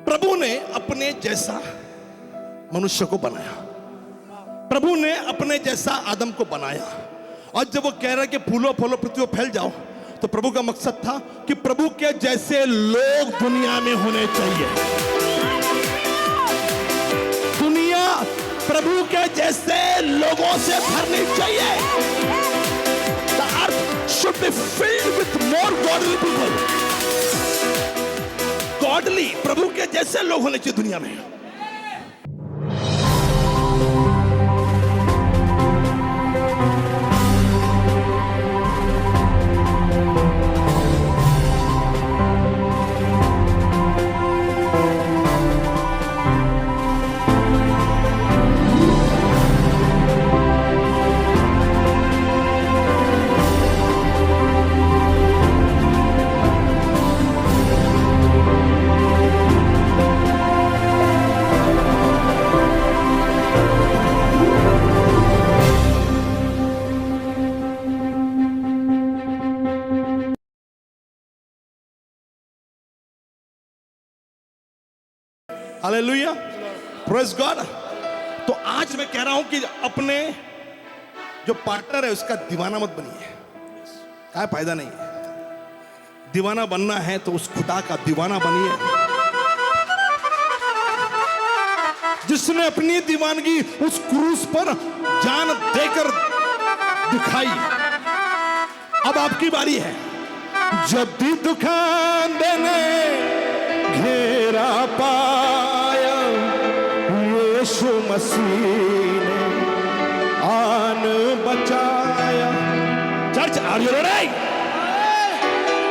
प्रभु ने अपने जैसा मनुष्य को बनाया, प्रभु ने अपने जैसा आदम को बनाया। और जब वो कह रहा है कि फूलो फलो पृथ्वी पर फैल जाओ, तो प्रभु का मकसद था कि प्रभु के जैसे लोग दुनिया में होने चाहिए। दुनिया प्रभु के जैसे लोगों से भरनी चाहिए। The earth should be filled with more godly people. Godly प्रभु के जैसे लोग होने चाहिए दुनिया में। Hallelujah, praise God. तो आज मैं कह रहा हूं कि अपने जो पार्टनर है उसका दीवाना मत बनिए, क्या फायदा नहीं है। दीवाना बनना है तो उस खुदा का दीवाना बनिए जिसने अपनी दीवानगी उस क्रूस पर जान देकर दिखाई। अब आपकी बारी है। जब भी दुकान देने घेरा पाया यीशु मसीह ने आन बचाया। Church, are you ready?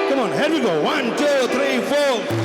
Come on, here we go. 1 2 3 4।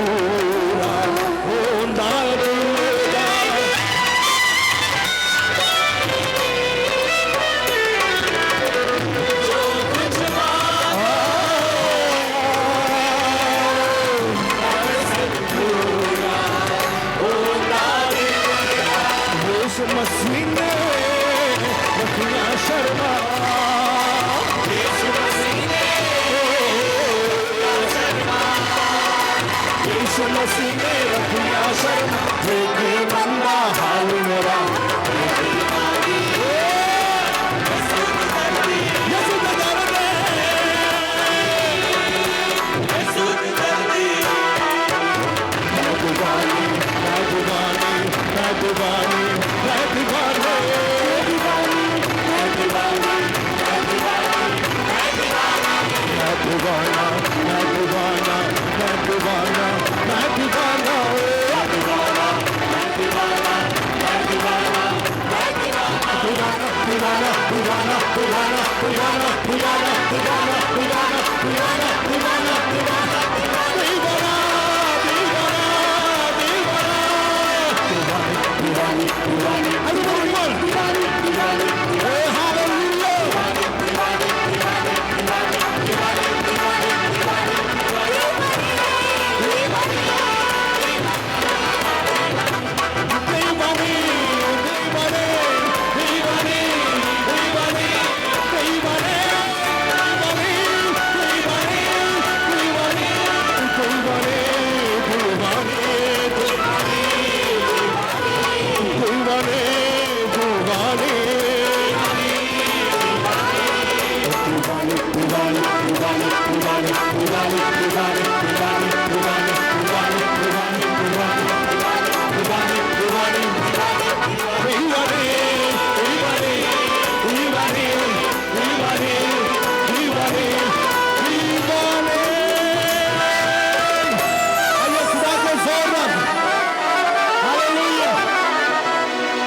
पूरा होना रहेगा। यीशु मसीह ने रखिया शर्मा, यीशु मसीह ने रखिया शर्मा, देखे बंदा हाल मेरा।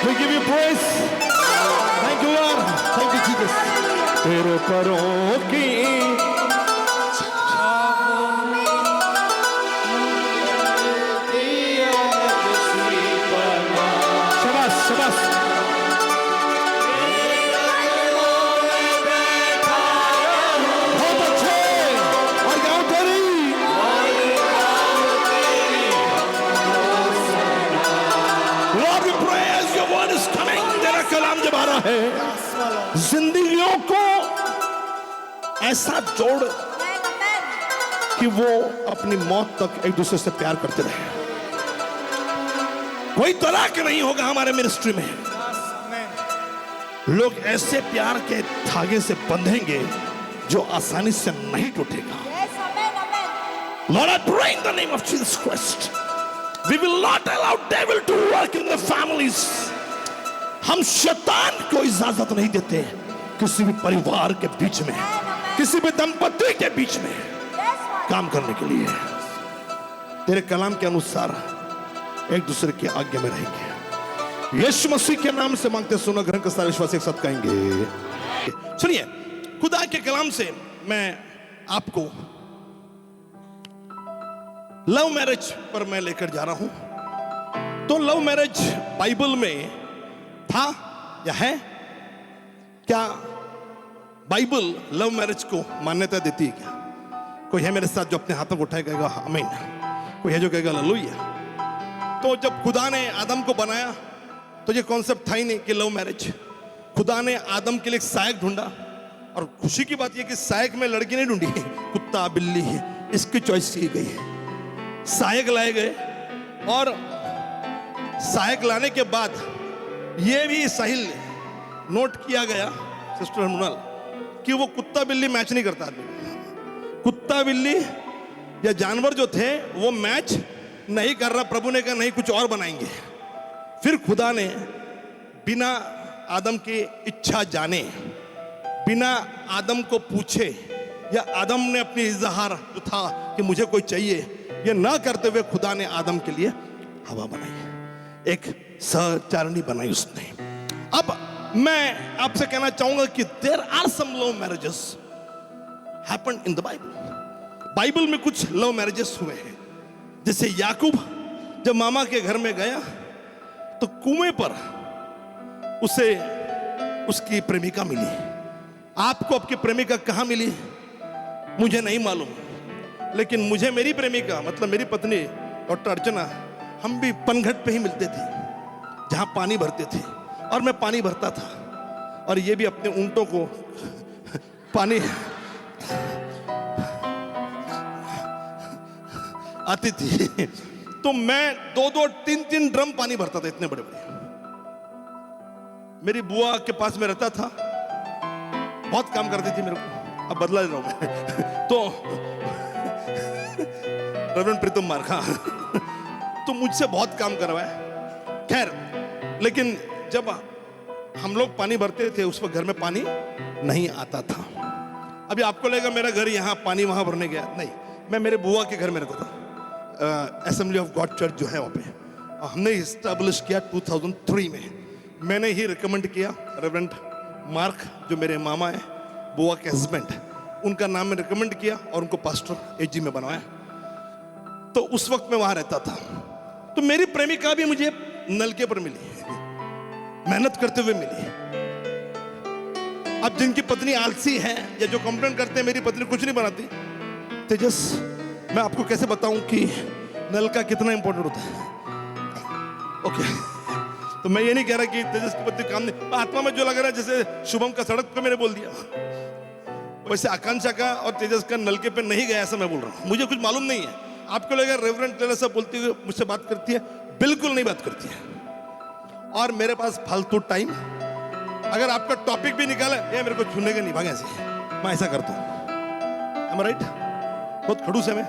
We give you praise. Thank you, Lord. Thank you, Jesus. तेरे करों की शाबाश शाबाश। बहुत अच्छे। और गाँव तेरी Lord, we pray as your word is coming. तेरा कलाम जब आ रहा है, जिंदगियों को ऐसा जोड़ कि वो अपनी मौत तक एक दूसरे से प्यार करते रहे। कोई तलाक नहीं होगा हमारे मिनिस्ट्री में। लोग ऐसे प्यार के धागे से बंधेंगे जो आसानी से नहीं टूटेगा। Lord, I pray in the name of Jesus Christ, we will not allow devil to work in the families. हम शैतान को इजाजत नहीं देते किसी भी परिवार के बीच में, किसी भी दंपति के बीच में काम करने के लिए। तेरे कलाम के अनुसार एक दूसरे की आज्ञा में रहेंगे। यीशु मसीह के नाम से मांगते सुनो, ग्रहण के सारे विश्वासी एक साथ कहेंगे। सुनिए, खुदा के कलाम से मैं आपको लव मैरिज पर मैं लेकर जा रहा हूं। तो लव मैरिज बाइबल में था या है? क्या बाइबल लव मैरिज को मान्यता देती है क्या? कोई है मेरे साथ जो अपने हाथों को उठाए कहेगा आमीन? कोई है जो कहेगा हालेलुया? तो जब खुदा ने आदम को बनाया तो ये कॉन्सेप्ट था ही नहीं कि लव मैरिज। खुदा ने आदम के लिए एक सहायक ढूंढा, और खुशी की बात यह कि सहायक में लड़की नहीं ढूंढी, कुत्ता बिल्ली इसकी चॉइस की गई। सहायक लाए गए, और सहायक लाने के बाद यह भी सही नोट किया गया सिस्टर मुनल कि वो कुत्ता बिल्ली मैच नहीं करता। कुत्ता बिल्ली या जानवर जो थे वो मैच नहीं कर रहा। प्रभु ने कहा नहीं, कुछ और बनाएंगे। फिर खुदा ने बिना आदम की इच्छा जाने, बिना आदम को पूछे, या आदम ने अपनी इजहार जो था कि मुझे कोई चाहिए, ये ना करते हुए खुदा ने आदम के लिए हवा बनाई, एक सहचारिणी बनाई उसने। अब मैं आपसे कहना चाहूंगा कि there are some love marriages happened in the Bible. Bible में कुछ लव मैरिजेस हुए हैं। जैसे याकूब जब मामा के घर में गया तो कुएं पर उसे उसकी प्रेमिका मिली। आपको आपकी प्रेमिका कहां मिली मुझे नहीं मालूम, लेकिन मुझे मेरी प्रेमिका मतलब मेरी पत्नी डॉक्टर अर्चना, हम भी पनघट पे ही मिलते थे जहां पानी भरते थे, और मैं पानी भरता था और ये भी अपने ऊंटों को पानी आती थी। तो मैं 2-2, 3-3 ड्रम पानी भरता था, इतने बड़े बड़े। मेरी बुआ के पास में रहता था, बहुत काम करती थी मेरे को, अब बदला ले रहा हूं मैं तो रेवरेंड प्रीतम मार्खा तो मुझसे बहुत काम करवाया। खैर, लेकिन जब हम लोग पानी भरते थे उस वक्त घर में पानी नहीं आता था। अभी आपको लगेगा मेरा घर यहाँ पानी वहां भरने गया, नहीं, मैं मेरे बुआ के घर में रहता था। असेंबली ऑफ गॉड चर्च जो है वहाँ पे हमने इस्टेब्लिश किया 2003 में। मैंने ही रिकमेंड किया, रेवरेंड मार्क जो मेरे मामा है, बुआ के हस्बैंड, उनका नाम मैं रिकमेंड किया और उनको पास्टर एजी में बनवाया। तो उस वक्त मैं वहां रहता था। तो मेरी प्रेमिका भी मुझे नलके पर मिली, मेहनत करते हुए मिली। अब जिनकी पत्नी आलसी है या जो कंप्लेंट करते हैं मेरी पत्नी कुछ नहीं बनाती, तेजस मैं आपको कैसे बताऊं कि नल का कितना इंपॉर्टेंट होता है। ओके, तो मैं ये नहीं कह रहा कि तेजस की पत्नी काम नहीं, आत्मा में जो लग रहा है जैसे शुभम का सड़क पे मैंने बोल दिया, वैसे आकांक्षा का और तेजस का नलके पे नहीं गया ऐसा मैं बोल रहा हूं। मुझे कुछ मालूम नहीं है। आपको लगेगा रेवरेंड टेरेसा बोलती हुई मुझसे बात करती है, बिल्कुल नहीं बात करती है। और मेरे पास फालतू टाइम, अगर आपका टॉपिक भी निकाला ये मेरे को छूने के नहीं, भागे ऐसे मैं ऐसा करता हूं। राइट, बहुत खड़ूस है मैं,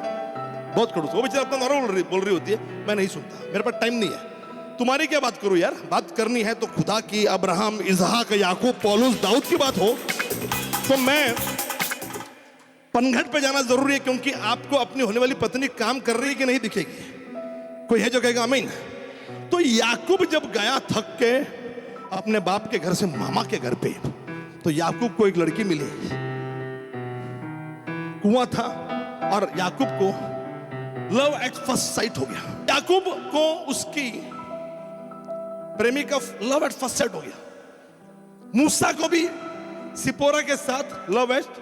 बहुत खड़ूस। वो बेचारा अपना नॉर्मल बोल रही होती है, मैं नहीं सुनता, मेरे पास टाइम नहीं है। तुम्हारी क्या बात करूं यार, बात करनी है तो खुदा की, अब्राहम, इसहाक, याकूब, पौलुस, दाऊद की बात हो तो मैं पनघट पे जाना जरूरी है, क्योंकि आपको अपनी होने वाली पत्नी काम कर रही है कि नहीं दिखेगी। कोई है जो कहेगा आमीन। तो याकूब जब गया थक के अपने बाप के घर से मामा के घर पे, तो याकूब को एक लड़की मिली, कुआं था और याकूब को लव एट फर्स्ट साइट हो गया। याकूब को उसकी प्रेमिका लव एट फर्स्ट साइट हो गया। मूसा को भी सिपोरा के साथ लव एट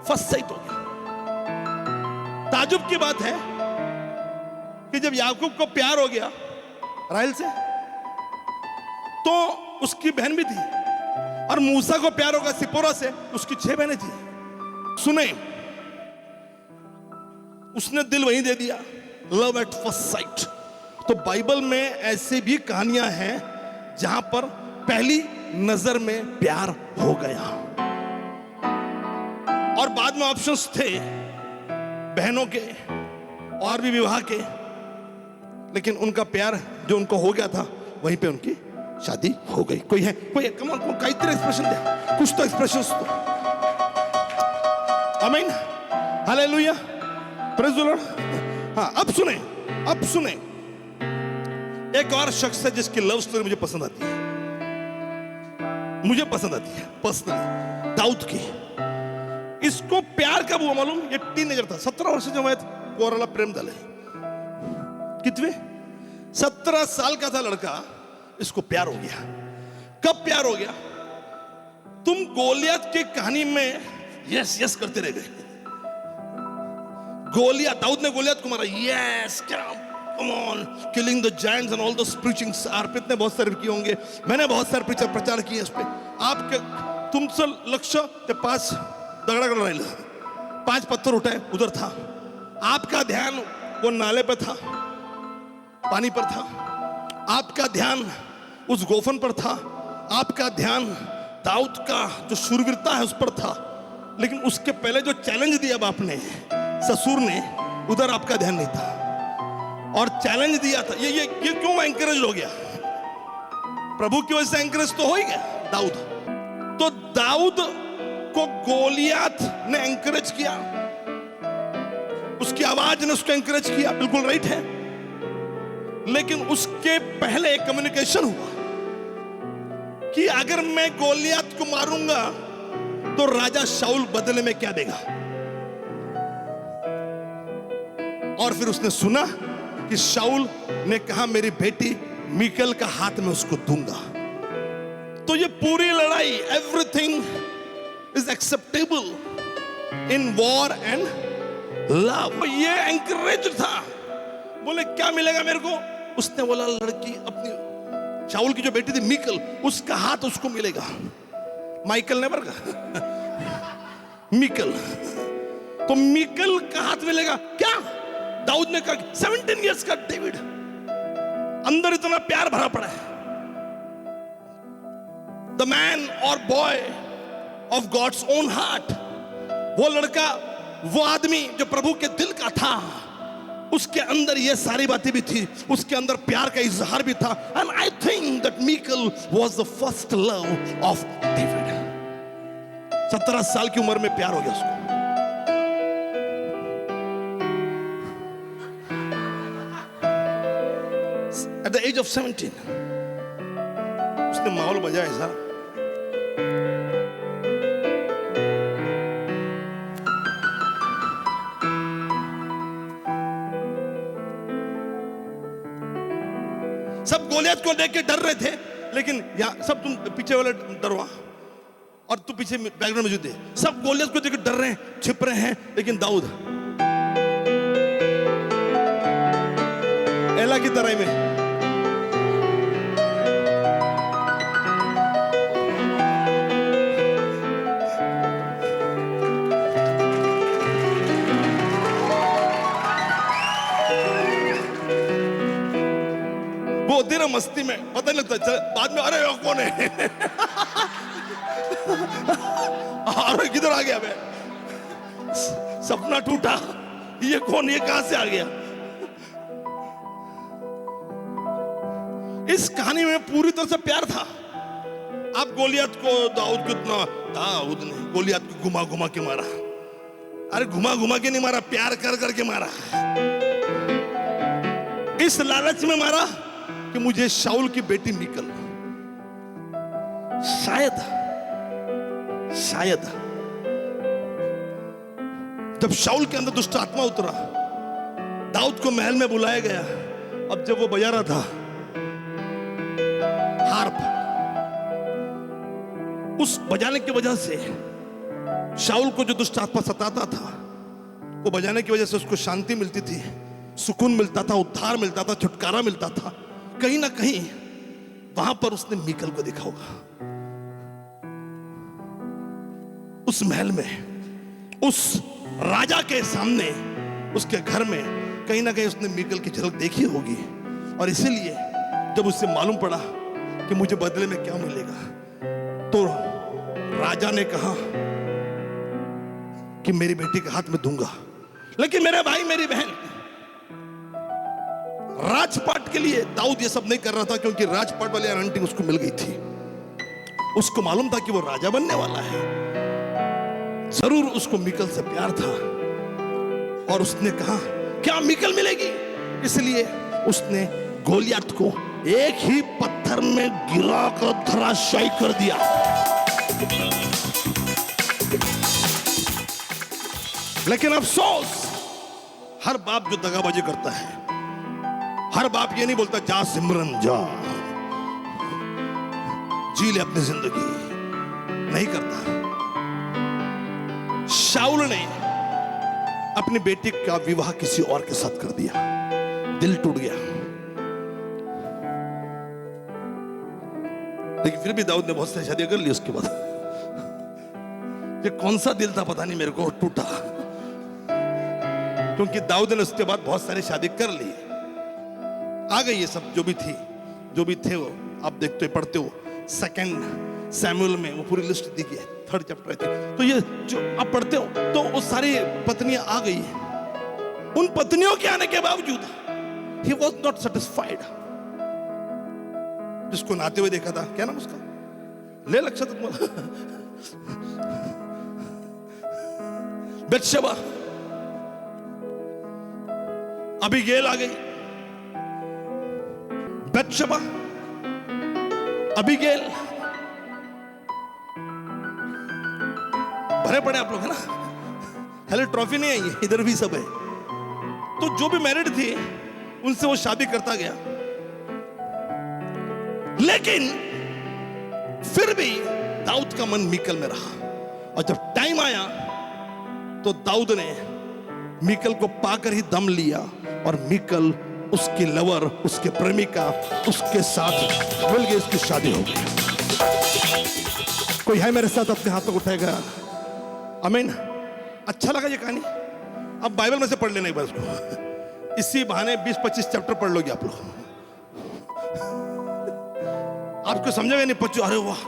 फर्स्ट साइट हो गया। ताजुब की बात है कि जब याकूब को प्यार हो गया राहेल से, तो उसकी बहन भी थी, और मूसा को प्यार होगा सिपोरा से, उसकी 6 बहनें थी। सुने, उसने दिल वहीं दे दिया, लव एट फर्स्ट साइट। तो बाइबल में ऐसे भी कहानियां हैं जहां पर पहली नजर में प्यार हो गया, और बाद में ऑप्शंस थे बहनों के और भी विवाह के, लेकिन उनका प्यार जो उनको हो गया था वहीं पे उनकी शादी हो गई। कोई है, कोई कम ऑन, कोई तरह एक्सप्रेशन दे, कुछ तो एक्सप्रेशन दो। आमीन, हालेलुया, प्रेज़ द लॉर्ड। हाँ, अब सुने, अब सुने, एक और शख्स है जिसकी लव स्टोरी मुझे पसंद आती है, मुझे पसंद आती है पर्सनली, दाऊद की। इसको प्यार कब हुआ मालूम? ये टीनेजर था, 17 वर्ष जब कोराला प्रेम दल है, कितने 17 साल का था लड़का, इसको प्यार हो गया। कब प्यार हो गया? तुम गोलियत की कहानी में यस यस करते रह गए। गोलियत, दाऊद ने गोलियत को मारा, yes come on, killing the giants and all those preachings. Arpit ने बहुत सारे किए होंगे, मैंने बहुत सारे प्रचार किए इस पे। आपके तुमसे लक्ष्य ते 5 दगड़ा कर रहे, 5 पत्थर उठाए, उधर था। आपका ध्यान वो नाले पे था, पानी पर था। आपका ध्यान उस गोफन पर था। आपका ध्यान दाऊद का जो शूरवीरता है उस पर था। लेकिन उसके पहले जो चैलेंज दिया बाप ने, ससुर ने, उधर आपका ध्यान नहीं था। और चैलेंज दिया था, ये क्यों एंकरेज हो गया? प्रभु की वजह से एंकरेज तो हो ही गया दाऊद। तो दाऊद को गोलियत ने एंकरेज किया, उसकी आवाज ने उसको एंकरेज किया, बिल्कुल राइट है। लेकिन उसके पहले एक कम्युनिकेशन हुआ कि अगर मैं गोलियत को मारूंगा तो राजा शाऊल बदले में क्या देगा। और फिर उसने सुना कि शाऊल ने कहा मेरी बेटी मीकल का हाथ में उसको दूंगा। तो ये पूरी लड़ाई, everything is acceptable in war and love. ये एंकरेज था। बोले क्या मिलेगा मेरे को? उसने बोला लड़की अपनी शाऊल की जो बेटी थी मीकल, उसका हाथ उसको मिलेगा। माइकल ने कहा मीकल, तो मीकल का हाथ मिलेगा। क्या? दाऊद ने कहा 17 इयर्स का डेविड, अंदर इतना प्यार भरा पड़ा है। द मैन और boy of God's own heart, वो लड़का, वो आदमी जो प्रभु के दिल का था, उसके अंदर ये सारी बातें भी थी, उसके अंदर प्यार का इजहार भी था। And I think that Michal was the first love of David. 17 साल की उम्र में प्यार हो गया उसको। At the age of 17 उसने माहौल बजाया सारा। सब गोलियत को देख के डर रहे थे, लेकिन यहां सब तुम पीछे वाले डरवा और तू पीछे बैकग्राउंड में जुटे, सब गोलियत को देख के डर रहे हैं, छिप रहे हैं, लेकिन दाऊद एला की तरह में वो देर मस्ती में पता नहीं लगता, बाद में अरे कौन है अरे किधर आ गया मैं, सपना टूटा, ये कौन, ये कहां से आ गया। इस कहानी में पूरी तरह से प्यार था। आप गोलियत को, दाऊद ने गोलियत को घुमा घुमा के मारा। अरे घुमा घुमा के नहीं मारा, प्यार कर करके मारा। इस लालच में मारा कि मुझे शाऊल की बेटी मीकल, शायद जब शाऊल के अंदर दुष्ट आत्मा उतरा, दाऊद को महल में बुलाया गया। अब जब वो बजा रहा था हार्प, उस बजाने की वजह से शाऊल को जो दुष्ट आत्मा सताता था, वो बजाने की वजह से उसको शांति मिलती थी, सुकून मिलता था, उद्धार मिलता था, छुटकारा मिलता था। कहीं ना कहीं वहां पर उसने मीकल को देखा होगा। उस महल में, उस राजा के सामने, उसके घर में कहीं ना कहीं उसने मीकल की झलक देखी होगी। और इसीलिए जब उससे मालूम पड़ा कि मुझे बदले में क्या मिलेगा, तो राजा ने कहा कि मेरी बेटी के हाथ में दूंगा। लेकिन मेरे भाई, मेरी बहन, राजपाट के लिए दाऊद ये सब नहीं कर रहा था, क्योंकि राजपाट वाली अनंटिंग उसको मिल गई थी। उसको मालूम था कि वो राजा बनने वाला है। जरूर उसको मीकल से प्यार था और उसने कहा क्या मीकल मिलेगी, इसलिए उसने गोलियत को एक ही पत्थर में गिरा कर धराशायी कर दिया। लेकिन अफसोस, हर बाप जो दगाबाजी करता है, हर बाप ये नहीं बोलता जा सिमरन जा, जी ले अपनी जिंदगी, नहीं करता। शाऊल ने अपनी बेटी का विवाह किसी और के साथ कर दिया, दिल टूट गया। लेकिन फिर भी दाऊद ने बहुत सारी शादियां कर ली उसके बाद। ये कौन सा दिल था पता नहीं मेरे को, टूटा। क्योंकि दाऊद ने उसके बाद बहुत सारी शादी कर ली। आ गई ये सब जो भी थी, जो भी थे वो आप देखते हो, पढ़ते हो 2 सैमुएल में वो पूरी लिस्ट दी गई है, 3rd चैप्टर थी। तो ये जो आप पढ़ते हो तो वो सारी पत्नियां आ गई। उन पत्नियों के आने के बावजूद ही वॉज नॉट सेटिस्फाइड। जिसको नहाते हुए देखा था, क्या नाम उसका, ले लक्षात तुम्हाला, बेतशेबा, अबीगैल आ गई। बेतशेबा, अबीगैल, भरे पड़े आप लोग, है ना, खाली ट्रॉफी नहीं आई है, इधर भी सब है। तो जो भी मैरिड थी उनसे वो शादी करता गया, लेकिन फिर भी दाऊद का मन मीकल में रहा। और जब टाइम आया तो दाऊद ने मीकल को पाकर ही दम लिया और मीकल उसकी लवर, उसके प्रेमिका, उसके साथ मिल गई, उसकी शादी हो गई। कोई है मेरे साथ अपने हाथों को उठाएगा? आमीन। अच्छा लगा ये कहानी? अब बाइबल में से पढ़ लेना एक बार इसको, इसी बहाने 20-25 चैप्टर पढ़ लोगे आप लोग। आपको समझेगा नहीं बच्चों, अरे वाह।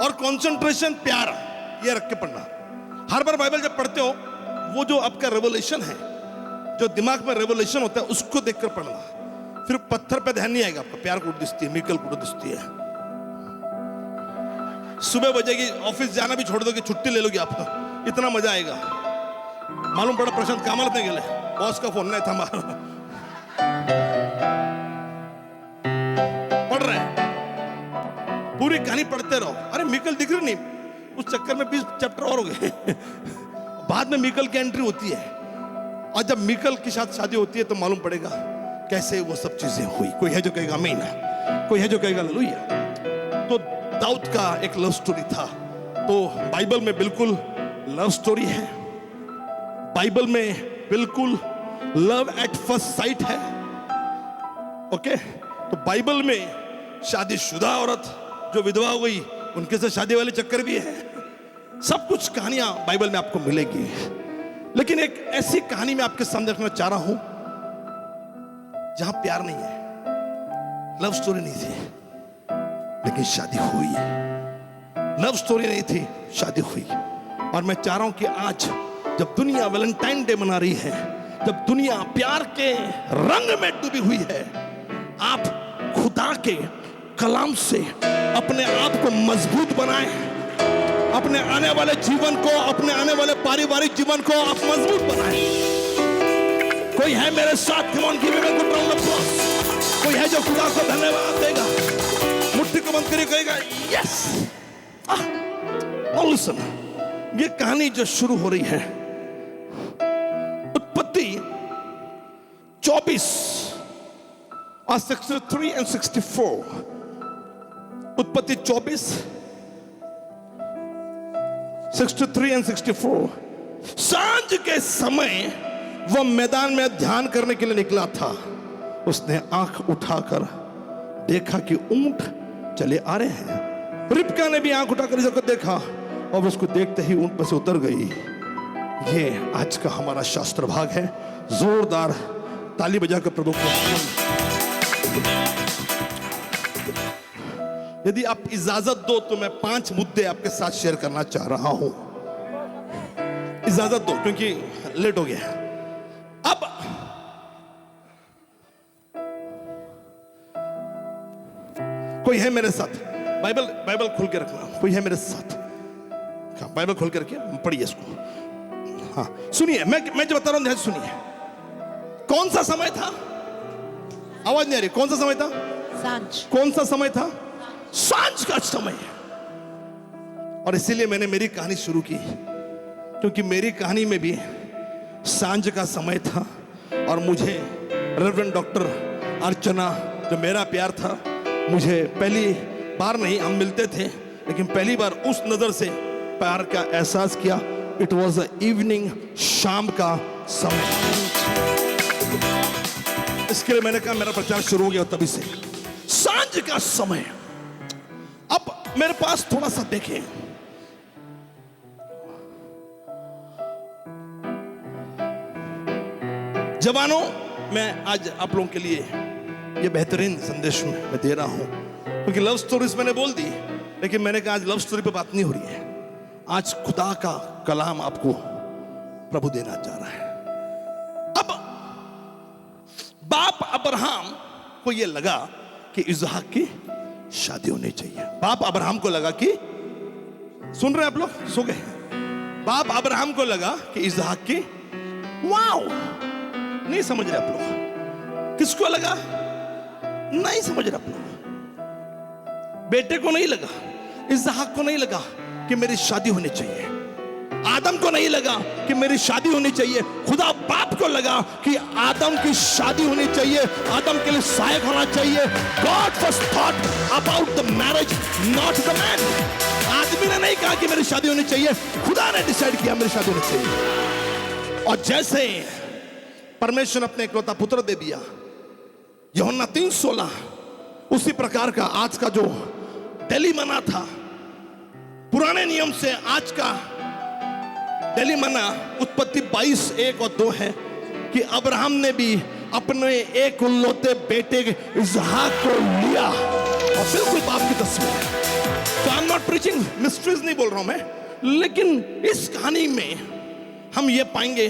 और कंसंट्रेशन, प्यार, ये रख के पढ़ना। हर बार बाइबल जब पढ़ते हो, वो जो आपका रेवोल्यूशन है, जो दिमाग में रेवोल्यूशन होता है, उसको देखकर पढ़ना। फिर पत्थर पे ध्यान नहीं आएगा आपका, प्यार को दिखती है, मीकल को दिखती है। सुबह बजेगी, ऑफिस जाना भी छोड़ दोगे, छुट्टी ले लोगे आप, इतना मजा आएगा। मालूम पड़ा प्रशांत कामल अपने गेले, बॉस का फोन नहीं था हमारा। पढ़ रहे हैं, पूरी कहानी पढ़ते रहो। अरे मीकल दिख रही नहीं, उस चक्कर में 20 चैप्टर और हो गए। बाद में मीकल की एंट्री होती है, और जब मीकल के साथ शादी होती है तो मालूम पड़ेगा कैसे वो सब चीजें हुई। कोई है जो कहेगा आमीन, कोई है जो कहेगा हालेलुया। तो दाऊद का एक लव स्टोरी था। तो बाइबल में बिल्कुल लव स्टोरी है, बाइबल में बिल्कुल लव एट फर्स्ट साइट है। ओके, तो बाइबल में शादीशुदा औरत जो विधवा हो गई, उनके साथ शादी वाले चक्कर भी है। सब कुछ कहानियां बाइबल में आपको मिलेगी, लेकिन एक ऐसी कहानी में आपके सामने रखना चाह रहा हूं जहां प्यार नहीं है, लव स्टोरी नहीं थी, लेकिन शादी हुई है। लव स्टोरी नहीं थी, शादी हुई। और मैं चाह रहा हूं कि आज जब दुनिया वैलेंटाइन डे मना रही है, जब दुनिया प्यार के रंग में डूबी हुई है, आप खुदा के कलाम से अपने आप को मजबूत बनाएं, अपने आने वाले जीवन को, अपने आने वाले पारिवारिक जीवन को आप मजबूत बनाएं। कोई है मेरे साथ? Come on, give me a good round of applause. कोई है जो खुदा को धन्यवाद देगा? मुट्ठी को बंद करिए, कहेगा यस। और लिसन, ये कहानी जो शुरू हो रही है, उत्पत्ति 24 और 63 और 64। उत्पत्ति 24, 63 और 64। सांझ के समय वह मैदान में ध्यान करने के लिए निकला था। उसने आंख उठाकर देखा कि ऊंट चले आ रहे हैं। रिबका ने भी आंख उठाकर इसको देखा और उसको देखते ही ऊंट पर से उतर गई। ये आज का हमारा शास्त्र भाग है। जोरदार ताली बजाकर प्रभु को। यदि आप इजाजत दो तो मैं 5 मुद्दे आपके साथ शेयर करना चाह रहा हूं। इजाजत दो, क्योंकि लेट हो गया। अब कोई है मेरे साथ? बाइबल खोल के रखना। कोई है मेरे साथ? हाँ, बाइबल खोल के रखिए, पढ़िए इसको। हाँ, सुनिए, मैं जो बता रहा हूं ध्यान से सुनिए। कौन सा समय था? आवाज नहीं आ रही। कौन सा समय था? सांझ। कौन सा समय था? सांझ का समय। और इसीलिए मैंने मेरी कहानी शुरू की, क्योंकि मेरी कहानी में भी सांझ का समय था। और मुझे रेवरेंड डॉक्टर अर्चना, जो मेरा प्यार था, मुझे पहली बार नहीं, हम मिलते थे, लेकिन पहली बार उस नजर से प्यार का एहसास किया। इट वॉज अ इवनिंग, शाम का समय। इसके लिए मैंने कहा मेरा प्रचार शुरू हो गया तभी से। सांझ का समय। अब मेरे पास थोड़ा सा देखें, जवानों, मैं आज आप लोगों के लिए ये बेहतरीन संदेश मैं दे रहा हूं, क्योंकि लव स्टोरीज मैंने बोल दी, लेकिन मैंने कहा आज लव स्टोरी पे बात नहीं हो रही है। आज खुदा का कलाम आपको प्रभु देना चाह रहा है। अब बाप अब्राहम को यह लगा कि इसहाक की शादी होनी चाहिए। बाप अब्राहम को लगा कि, सुन रहे हैं आप लोग? सो गए? बाप अब्राहम को लगा कि इसहाक की, वाओ, नहीं समझ रहे आप लोग? किसको लगा? नहीं समझ रहे आप लोग? बेटे को नहीं लगा, इसहाक को नहीं लगा कि मेरी शादी होनी चाहिए। आदम को नहीं लगा कि मेरी शादी होनी चाहिए, खुदा बाप को लगा कि आदम की शादी होनी चाहिए, आदम के लिए सहायक होना चाहिए। God first thought about the marriage, not the man. आदमी ने नहीं कहा कि मेरी शादी होनी चाहिए, खुदा ने डिसाइड किया मेरी शादी होनी चाहिए। और जैसे परमेश्वर ने अपने इकलौता पुत्र दे दिया, यूहन्ना 3:16, उसी प्रकार का आज का जो डेली मना था, पुराने नियम से आज का डेली मना उत्पत्ति 22:1 और 2 है कि अब्राहम ने भी अपने एक इकलौते बेटे इसहाक को लिया, और बिल्कुल बाप की तस्वीर। तो I am not preaching mysteries, नहीं बोल रहा हूं मैं, लेकिन इस कहानी में हम ये पाएंगे,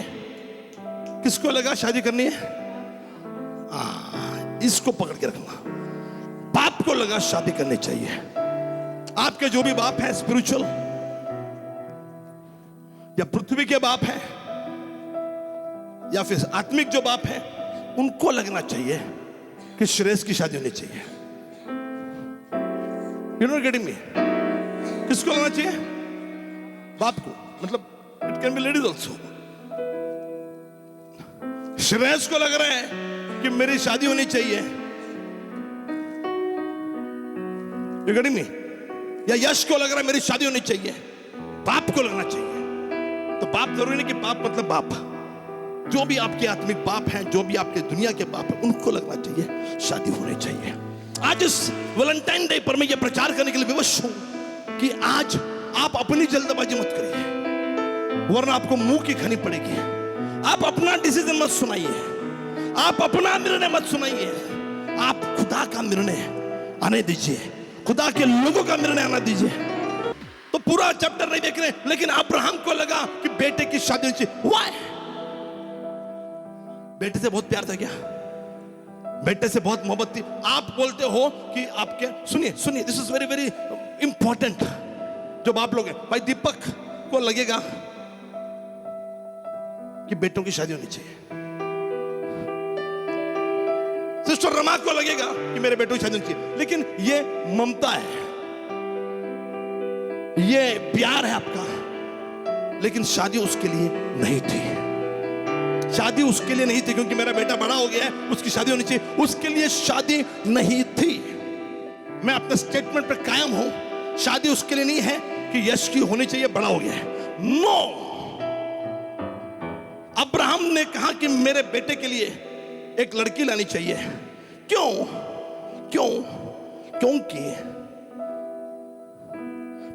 किसको लगा शादी करनी है, इसको पकड़ के रखना, बाप को लगा शादी करनी चाहिए। आपके जो भी बाप है स्पिरिचुअल या पृथ्वी के बाप है या फिर आत्मिक जो बाप है, उनको लगना चाहिए कि श्रेष्ठ की शादी होनी चाहिए। You know getting me? किसको लगना चाहिए? बाप को, मतलब it can be ladies also. श्रेष्ठ को लग रहा है कि मेरी शादी होनी चाहिए, यू गेटिंग मी? या यश को लग रहा है मेरी शादी होनी चाहिए, बाप को लगना चाहिए। तो बाप जरूरी नहीं कि बाप मतलब बाप, जो भी आपके आत्मिक बाप हैं, जो भी आपके दुनिया के बाप हैं, उनको लगना चाहिए शादी होनी चाहिए। आज इस वैलेंटाइन डे पर मैं ये प्रचार करने के लिए विवश हूं कि आज आप अपनी जल्दबाजी मत करिए, वरना आपको मुंह की खानी पड़ेगी। आप अपना डिसीजन मत सुनाइए, आप अपना निर्णय मत सुनाइए, आप खुदा का निर्णय आने दीजिए, खुदा के लोगों का निर्णय आना दीजिए। तो पूरा चैप्टर नहीं देख रहे, लेकिन अब्राहम को लगा कि बेटे की शादी होनी चाहिए। व्हाई? बेटे से बहुत प्यार था क्या? बेटे से बहुत मोहब्बत थी? आप बोलते हो कि आपके, सुनिए सुनिए, this is very very important. जो बाप लोग हैं, भाई दीपक को लगेगा कि बेटों की शादी होनी चाहिए, सिस्टर रमा को लगेगा कि मेरे बेटों की शादी होनी चाहिए, लेकिन ये ममता है, ये प्यार है आपका, लेकिन शादी उसके लिए नहीं थी। शादी उसके लिए नहीं थी क्योंकि मेरा बेटा बड़ा हो गया है, उसकी शादी होनी चाहिए, उसके लिए शादी नहीं थी। मैं अपने स्टेटमेंट पर कायम हूं, शादी उसके लिए नहीं है कि यश की होनी चाहिए, बड़ा हो गया है। नो, अब्राहम ने कहा कि मेरे बेटे के लिए एक लड़की लानी चाहिए। क्यों? क्यों? क्योंकि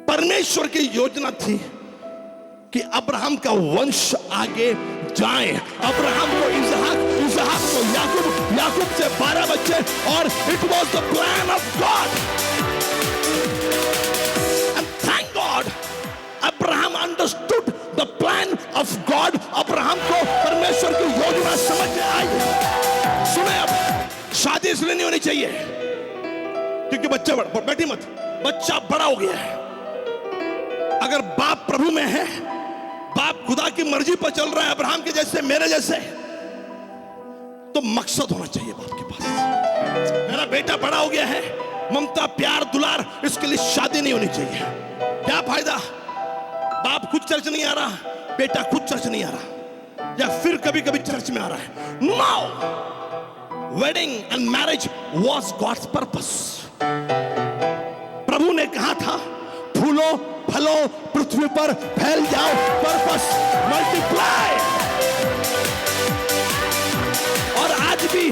परमेश्वर की योजना थी कि अब्राहम का वंश आगे जाए। अब्राहम को इसहाक, इसहाक को याकूब, याकूब से 12 बच्चे, और it was the plan of God. And thank God Abraham understood the plan of God. Abraham को परमेश्वर की योजना समझ में आई। सुने, अब शादी इसलिए नहीं होनी चाहिए क्योंकि बच्चा बड़ा, बैठी मत, बच्चा बड़ा हो गया है। अगर बाप प्रभु में है, बाप खुदा की मर्जी पर चल रहा है, अब्राहम के जैसे, मेरे जैसे, तो मकसद होना चाहिए बाप के पास। मेरा बेटा बड़ा हो गया है, ममता, प्यार, दुलार, इसके लिए शादी नहीं होनी चाहिए। क्या फायदा? बाप खुद चर्च नहीं आ रहा, बेटा खुद चर्च नहीं आ रहा, या फिर कभी कभी चर्च में आ रहा है। No, wedding and marriage was God's purpose. प्रभु ने कहा था, फूलो फलो पृथ्वी पर फैल जाओ, पर्पस मल्टीप्लाई। और आज भी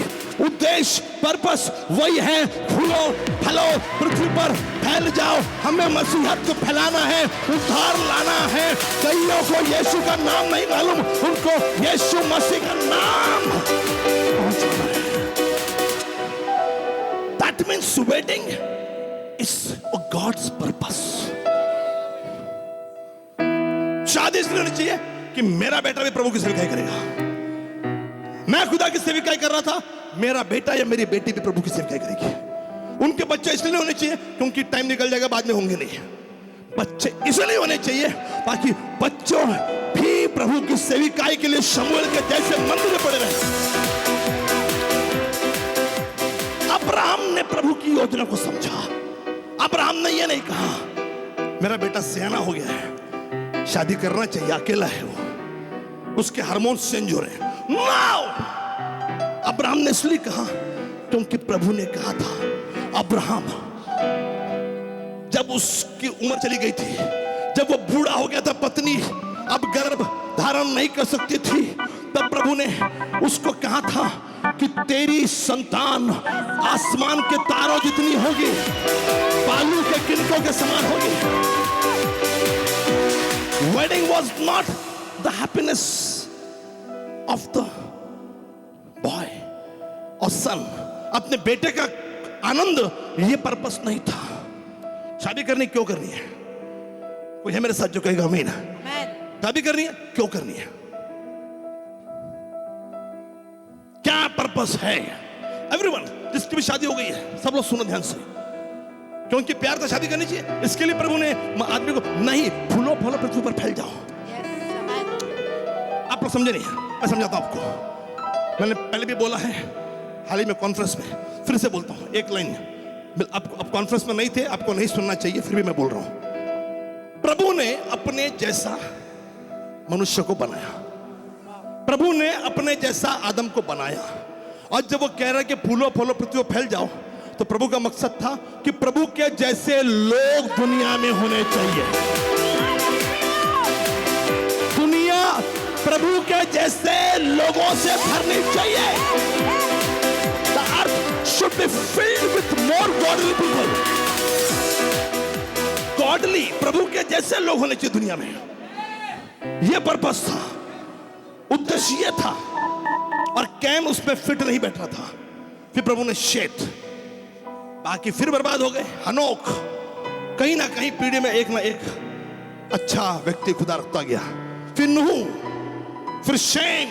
उद्देश्य, पर्पस वही है, फूलो फलो पृथ्वी पर फैल जाओ। हमें मसीहत को फैलाना है, उद्धार लाना है। कईयों को यीशु का नाम नहीं मालूम, उनको यीशु मसीह का नाम पहुंचाना है। That means wedding is God's purpose. शादी इसलिए होनी चाहिए कि मेरा बेटा भी प्रभु की सेवकाई करेगा। मैं खुदा की सेवकाई कर रहा था, मेरा बेटा या मेरी बेटी भी प्रभु की सेवकाई करेगी। उनके बच्चे इसलिए होने चाहिए क्योंकि टाइम निकल जाएगा, बाद में होंगे नहीं। बच्चे इसलिए होने चाहिए ताकि बच्चों भी प्रभु की सेवकाई के लिए शमूएल के जैसे मंदिर में पड़े रहे। अब्राहम ने प्रभु की योजना को समझा। अब्राहम ने यह नहीं कहा मेरा बेटा सियाना हो गया है, शादी करना चाहिए, अकेला है वो, उसके हार्मोन्स चेंज हो रहे हैं। नाउ अब्राहम ने इसलिए कहा क्योंकि प्रभु ने कहा था, अब्राहम, जब उसकी उम्र चली गई थी, जब वो बूढ़ा हो गया था, पत्नी अब गर्भ धारण नहीं कर सकती थी, तब प्रभु ने उसको कहा था कि तेरी संतान आसमान के तारों जितनी होगी, बालू के किनकों के समान होगी। Wedding was not the happiness of the boy और सन, अपने बेटे का आनंद ये पर्पस नहीं था। शादी करनी क्यों करनी है? कोई है मेरे साथ जो कहेगा आमीन? शादी करनी है क्यों करनी है? क्या पर्पस है? एवरीवन, जिसकी भी शादी हो गई है, सब लोग सुनो ध्यान से, क्योंकि प्यार तो शादी करनी चाहिए। इसके लिए प्रभु ने आदमी को, नहीं फूलो फलो पृथ्वी पर फैल जाओ। आप लोग समझे नहीं, मैं समझाता हूं आपको। मैंने पहले भी बोला है, हाल ही में कॉन्फ्रेंस में, फिर से बोलता हूं एक लाइन। अब कॉन्फ्रेंस में नहीं थे, आपको नहीं सुनना चाहिए, फिर भी मैं बोल रहा हूं। प्रभु ने अपने जैसा मनुष्य को बनाया, प्रभु ने अपने जैसा आदम को बनाया, और जब वो कह रहा है कि फूलो फलो पृथ्वी पर फैल जाओ, तो प्रभु का मकसद था कि प्रभु के जैसे लोग दुनिया में होने चाहिए। दुनिया प्रभु के जैसे लोगों से भरनी चाहिए। The earth should be filled with more godly people. Godly, प्रभु के जैसे लोग होने चाहिए दुनिया में। यह पर्पस था, उद्देश्य था, और कैन उसमें फिट नहीं बैठा था। फिर प्रभु ने शेत, बाकी फिर बर्बाद हो गए। हनोक, कहीं ना कहीं पीढ़ी में एक ना एक अच्छा व्यक्ति खुदा रखता गया। फिर नूह, फिर शेम,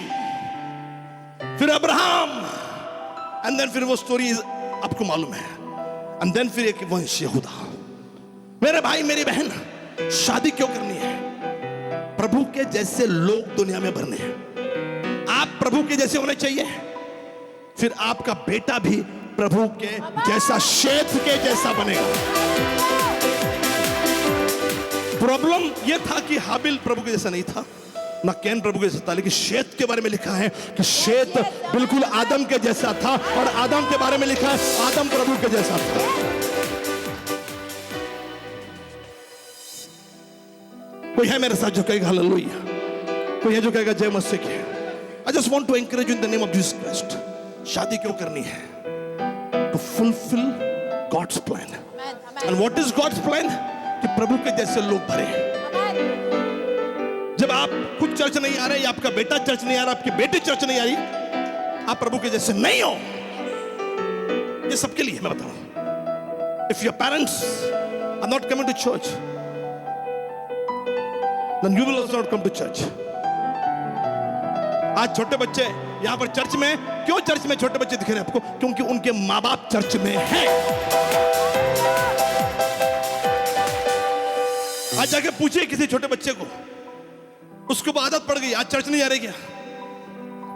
फिर अब्राहम, एंड देन फिर वो स्टोरी आपको मालूम है। एंड देन फिर एक वंश यहूदा। मेरे भाई मेरी बहन, शादी क्यों करनी है? प्रभु के जैसे लोग दुनिया में भरने हैं। आप प्रभु के जैसे होने चाहिए, फिर आपका बेटा भी प्रभु के जैसा, शेत के जैसा बनेगा। प्रॉब्लम यह था कि हाबिल प्रभु के जैसा नहीं था, ना कैन प्रभु के जैसा था, लेकिन शेत के बारे में लिखा है कि शेत बिल्कुल आदम के जैसा था, और आदम के बारे में लिखा है आदम प्रभु के जैसा था। कोई है मेरे साथ जो कहेगा हालेलुया? कोई है जो कहेगा जय मसीह की? I just want to encourage you in the name of Jesus Christ. शादी क्यों करनी है? To fulfill God's plan. And what is God's plan? कि प्रभु के जैसे लोग भरे। जब आप कुछ चर्च नहीं आ रहे, आपका बेटा चर्च नहीं आ रहा, आपकी बेटी चर्च नहीं आ रही, आप प्रभु के जैसे नहीं हो। ये सबके लिए मैं बता रहा हूं। If your parents are not coming to church, then you will also not come to church. आज छोटे बच्चे यहां पर चर्च में, क्यों चर्च में छोटे बच्चे दिख रहे हैं आपको? क्योंकि उनके माँ बाप चर्च में हैं। आज जाके पूछिए किसी छोटे बच्चे को, उसको आदत पड़ गई, आज चर्च नहीं जा रहे क्या?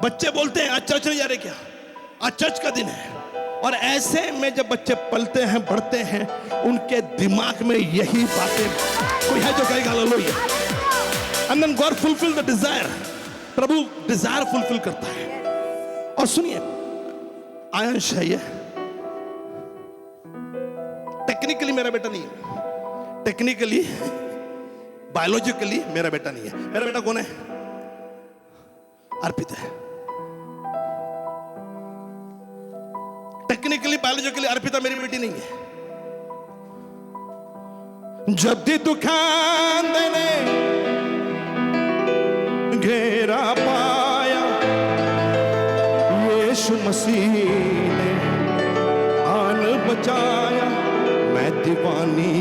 बच्चे बोलते हैं आज चर्च नहीं जा रहे क्या? आज चर्च का दिन है। और ऐसे में जब बच्चे पलते हैं, बढ़ते हैं, उनके दिमाग में यही बातें। कोई है जो कहेगा hallelujah? And then God fulfil the desire. प्रभु डिजायर फुलफिल करता है। और सुनिए, आयंश है ये, टेक्निकली मेरा बेटा नहीं है, टेक्निकली बायोलॉजिकली मेरा बेटा नहीं है। मेरा बेटा कौन है? अर्पित है। टेक्निकली बायोलॉजिकली अर्पिता मेरी बेटी नहीं है। जब दी दुखान देने घेरा पाया, यीशु मसीह ने आन बचाया, मैं दीवानी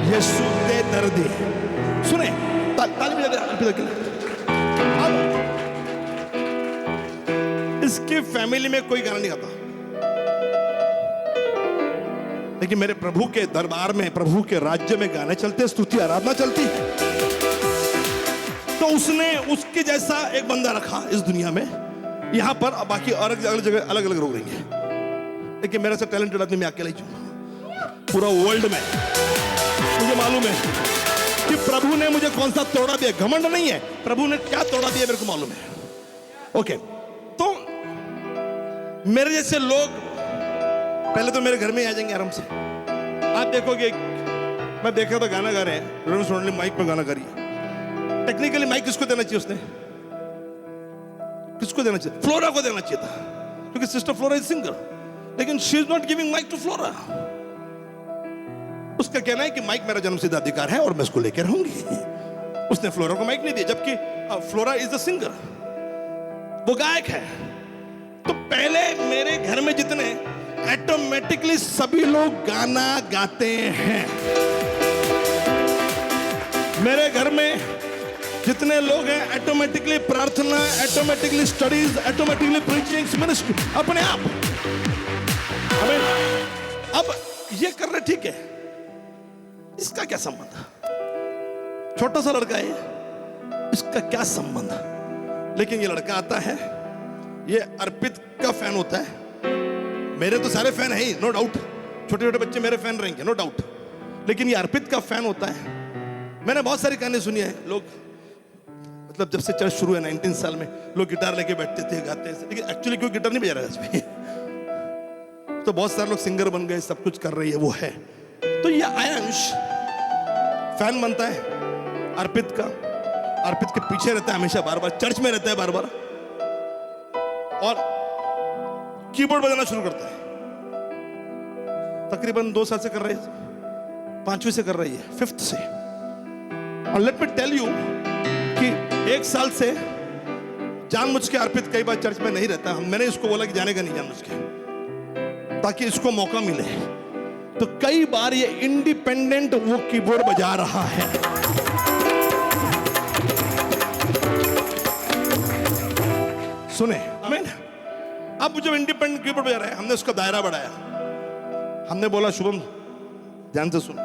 यीशु दे दर्दी। सुने ताली बजा दे अर्पिता के लिए। अब इसकी फैमिली में कोई गाना नहीं गाता, लेकिन मेरे प्रभु के दरबार में, प्रभु के राज्य में गाने चलते, स्तुति आराधना चलती। तो उसने उसके जैसा एक बंदा रखा इस दुनिया में, यहां पर। बाकी अलग अलग जगह अलग अलग लोग रहेंगे, लेकिन मेरे से टैलेंटेड आदमी मैं अकेला ही हूं पूरा वर्ल्ड में। मुझे मालूम है कि प्रभु ने मुझे कौन सा तोड़ा दिया। घमंड नहीं है, प्रभु ने क्या तोड़ा दिया मेरे को मालूम है। ओके, तो मेरे जैसे लोग पहले तो मेरे घर में ही आ जाएंगे आराम से। आप देखोगे, मैं देखा तो गाना गा रहे हैं, सोनली माइक पे गाना गा रही है। टेक्निकली माइक किसको देना चाहिए? उसने किसको देना चाहिए? फ्लोरा को देना चाहिए था, क्योंकि सिस्टर फ्लोरा इज सिंगर, लेकिन she is not giving mic to Flora. उसका कहना है कि माइक मेरा जन्मसिद्ध अधिकार है और मैं उसको लेकर रहूंगी। उसने फ्लोरा को माइक नहीं दिया, जबकि फ्लोरा इज द सिंगर, वो गायक है। तो पहले मेरे घर में जितने ऑटोमेटिकली सभी लोग गाना गाते हैं। मेरे घर में जितने लोग हैं ऑटोमेटिकली प्रार्थना, automatically studies, automatically preaching, ministry, अपने आप। अब ये कर रहे, ठीक है, इसका क्या संबंध? छोटा सा लड़का है, इसका क्या संबंध? लेकिन ये लड़का आता है, ये अर्पित का फैन होता है। मेरे तो सारे फैन है ही, नो डाउट, छोटे छोटे बच्चे मेरे फैन रहेंगे, नो डाउट, लेकिन ये अर्पित का फैन होता है। मैंने बहुत सारी कहानी सुनी है। लोग, मतलब जब से चर्च शुरू है 19 साल में, लोग गिटार लेके बैठते थे, गाते थे, लेकिन एक्चुअली कोई गिटार नहीं बजा रहा है इसमें। तो बहुत सारे लोग सिंगर बन गए, सब कुछ कर रही है, वो है। तो ये आयांश फैन बनता है अर्पित का, अर्पित के पीछे रहता है हमेशा, बार बार चर्च में रहता है बार बार, और कीबोर्ड बजाना शुरू करता है। तकरीबन 2 साल से कर रही है, 5वीं से कर रही है, 5th से। और लेट मी टेल यू कि 1 साल से जानबूझ के अर्पित कई बार चर्च में नहीं रहता। मैंने इसको बोला कि जाने का नहीं जानबूझ के, ताकि इसको मौका मिले। तो कई बार ये इंडिपेंडेंट वो कीबोर्ड बजा रहा है। सुने, आमीन। अब जब इंडिपेंडेंट कीबोर्ड बजा रहा है, हमने उसका दायरा बढ़ाया। हमने बोला, शुभम ध्यान से सुन,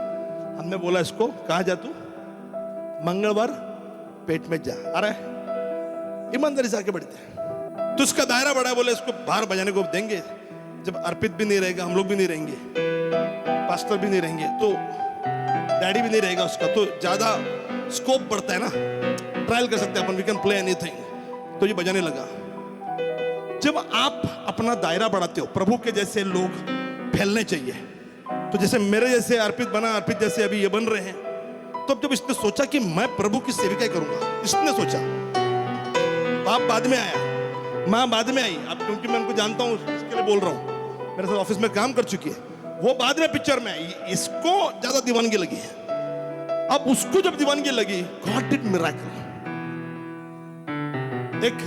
हमने बोला इसको, कहा जा तू, मंगलवार पेट में जा। अरे ईमानदारी से आके बढ़ते हैं। तो उसका दायरा बढ़ा, बोले इसको बाहर बजाने को देंगे। जब अर्पित भी नहीं रहेगा, हम लोग भी नहीं रहेंगे, पास्टर भी नहीं रहेंगे, तो डैडी भी नहीं रहेगा उसका, तो ज्यादा स्कोप बढ़ता है ना, ट्रायल कर सकते हैं अपन, वी कैन प्ले एनीथिंग। तो ये बजाने लगा। जब आप अपना दायरा बढ़ाते हो, प्रभु के जैसे लोग फैलने चाहिए। तो जैसे मेरे जैसे अर्पित बना, अर्पित जैसे अभी ये बन रहे हैं। तो जब इसने सोचा कि मैं प्रभु की सेविका करूंगा, इसने सोचा। बाप बाद में आया, माँ बाद में आई। अब क्योंकि मैं उनको जानता हूँ, इसके लिए बोल रहा हूँ, मेरे साथ ऑफिस में काम कर चुकी है, वो बाद में पिक्चर में आई। इसको ज्यादा दीवानगी लगी है। अब उसको जब दीवानगी लगी, गॉड डिड मिरेकल। एक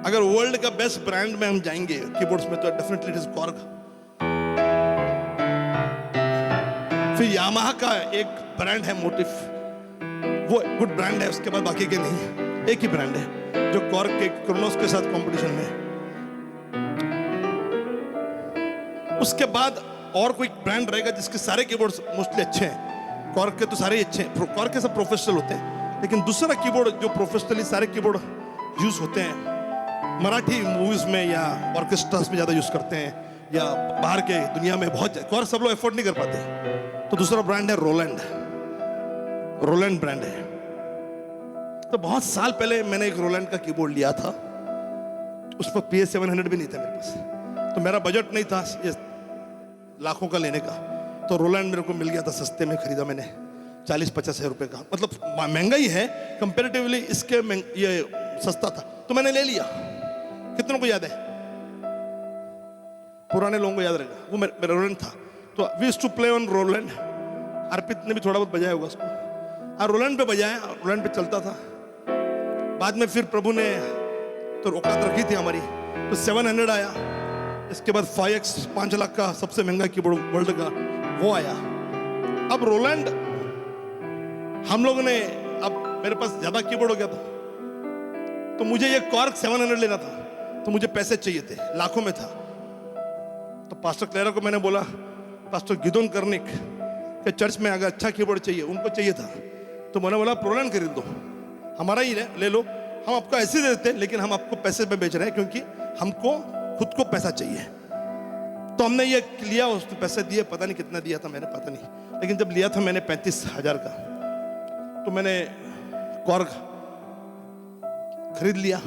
अगर वर्ल्ड का बेस्ट ब्रांड में हम जाएंगे कीबोर्ड्स में, तो डेफिनेटली इट इज कॉर्ग। फिर यामाहा का एक ब्रांड है मोटिव, वो गुड ब्रांड है, उसके बाद बाकी के नहीं है। एक ही ब्रांड है जो कॉर्ग के क्रोनोस के साथ कंपटीशन में। उसके बाद और कोई ब्रांड रहेगा जिसके सारे कीबोर्ड्स मोस्टली अच्छे हैं। कॉर्ग के तो सारे ही अच्छे हैं, कॉर्ग के सब प्रोफेशनल होते हैं, लेकिन दूसरा कीबोर्ड जो प्रोफेशनली सारे कीबोर्ड यूज होते हैं, मराठी मूवीज में या ऑर्केस्ट्रास में ज्यादा यूज करते हैं, या बाहर के दुनिया में बहुत, कॉर्ग सब लोग एफोर्ड नहीं कर पाते। तो दूसरा ब्रांड है रोलैंड, रोलैंड ब्रांड है। तो बहुत साल पहले मैंने एक रोलैंड का कीबोर्ड लिया था, उस पर PS700 भी नहीं था मेरे पास, तो मेरा बजट नहीं था ये लाखों का लेने का। तो रोलैंड मेरे को मिल गया था, सस्ते में खरीदा मैंने, 40-50 हज़ार रुपए का, मतलब महंगा ही है कंपैरेटिवली, इसके ये सस्ता था, तो मैंने ले लिया। कितनों को याद है? पुराने लोगों को याद रहेगा, वो मेरा रोलैंड था। तो we used to play on Roland. Arpit ने भी थोड़ा बहुत बजाया होगा उसको, और रोलैंड पे बजाया, रोलैंड पे चलता था। बाद में फिर प्रभु ने तो औकात रखी थी हमारी, तो 700 आया। इसके बाद 5X 5 लाख का सबसे महंगा कीबोर्ड वर्ल्ड का वो आया। अब रोलैंड हम लोगों ने, अब मेरे पास ज्यादा कीबोर्ड हो गया था, तो मुझे ये कॉर्ग 700 लेना था। तो मुझे पैसे चाहिए थे, लाखों में था। तो पास्टर क्लेरा को मैंने बोला, पास्टर गिदोन कर्निक के चर्च में अगर अच्छा कीबोर्ड चाहिए, उनको चाहिए था, तो मैंने बोला प्रोलैंड खरीद दो, हमारा ही ले लो, हम आपको ऐसे दे देते लेकिन हम आपको पैसे में बेच रहे हैं क्योंकि हमको खुद को पैसा चाहिए। तो हमने ये लिया, उसने पैसे दिए, पता नहीं कितना दिया था मैंने, पता नहीं, लेकिन जब लिया था मैंने 35,000 का, तो मैंने कॉर्ग खरीद लिया।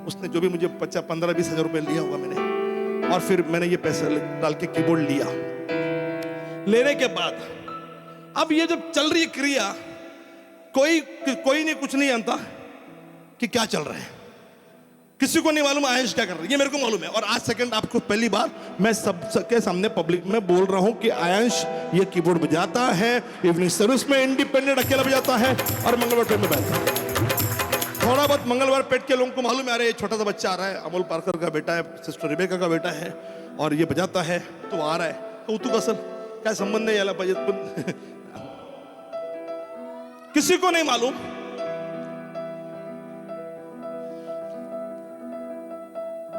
उसने जो भी मुझे 15-20 हजार रुपए लिया होगा मैंने, और फिर मैंने ये पैसे डाल के कीबोर्ड लिया। लेने के बाद अब ये जब चल रही क्रिया, कोई नहीं, कुछ नहीं जानता कि क्या चल रहा है, किसी को नहीं मालूम आयंश क्या कर रहा है, ये मेरे को मालूम है। और आज सेकंड आपको पहली बार मैं सबके सामने पब्लिक में बोल रहा हूं कि आयंश ये कीबोर्ड बजाता है, इवनिंग सर्विस में इंडिपेंडेंट अकेला बजाता है, और मंगलवार पेट में बैठता है। थोड़ा बहुत मंगलवार पेट के लोगों को मालूम है, अरे ये छोटा सा बच्चा आ रहा है, अमोल पार्कर का बेटा है, सिस्टर रिबेका का बेटा है, और ये बजाता है, तो आ रहा है, तो तू का सर क्या संबंध है याला बजट किसी को नहीं मालूम।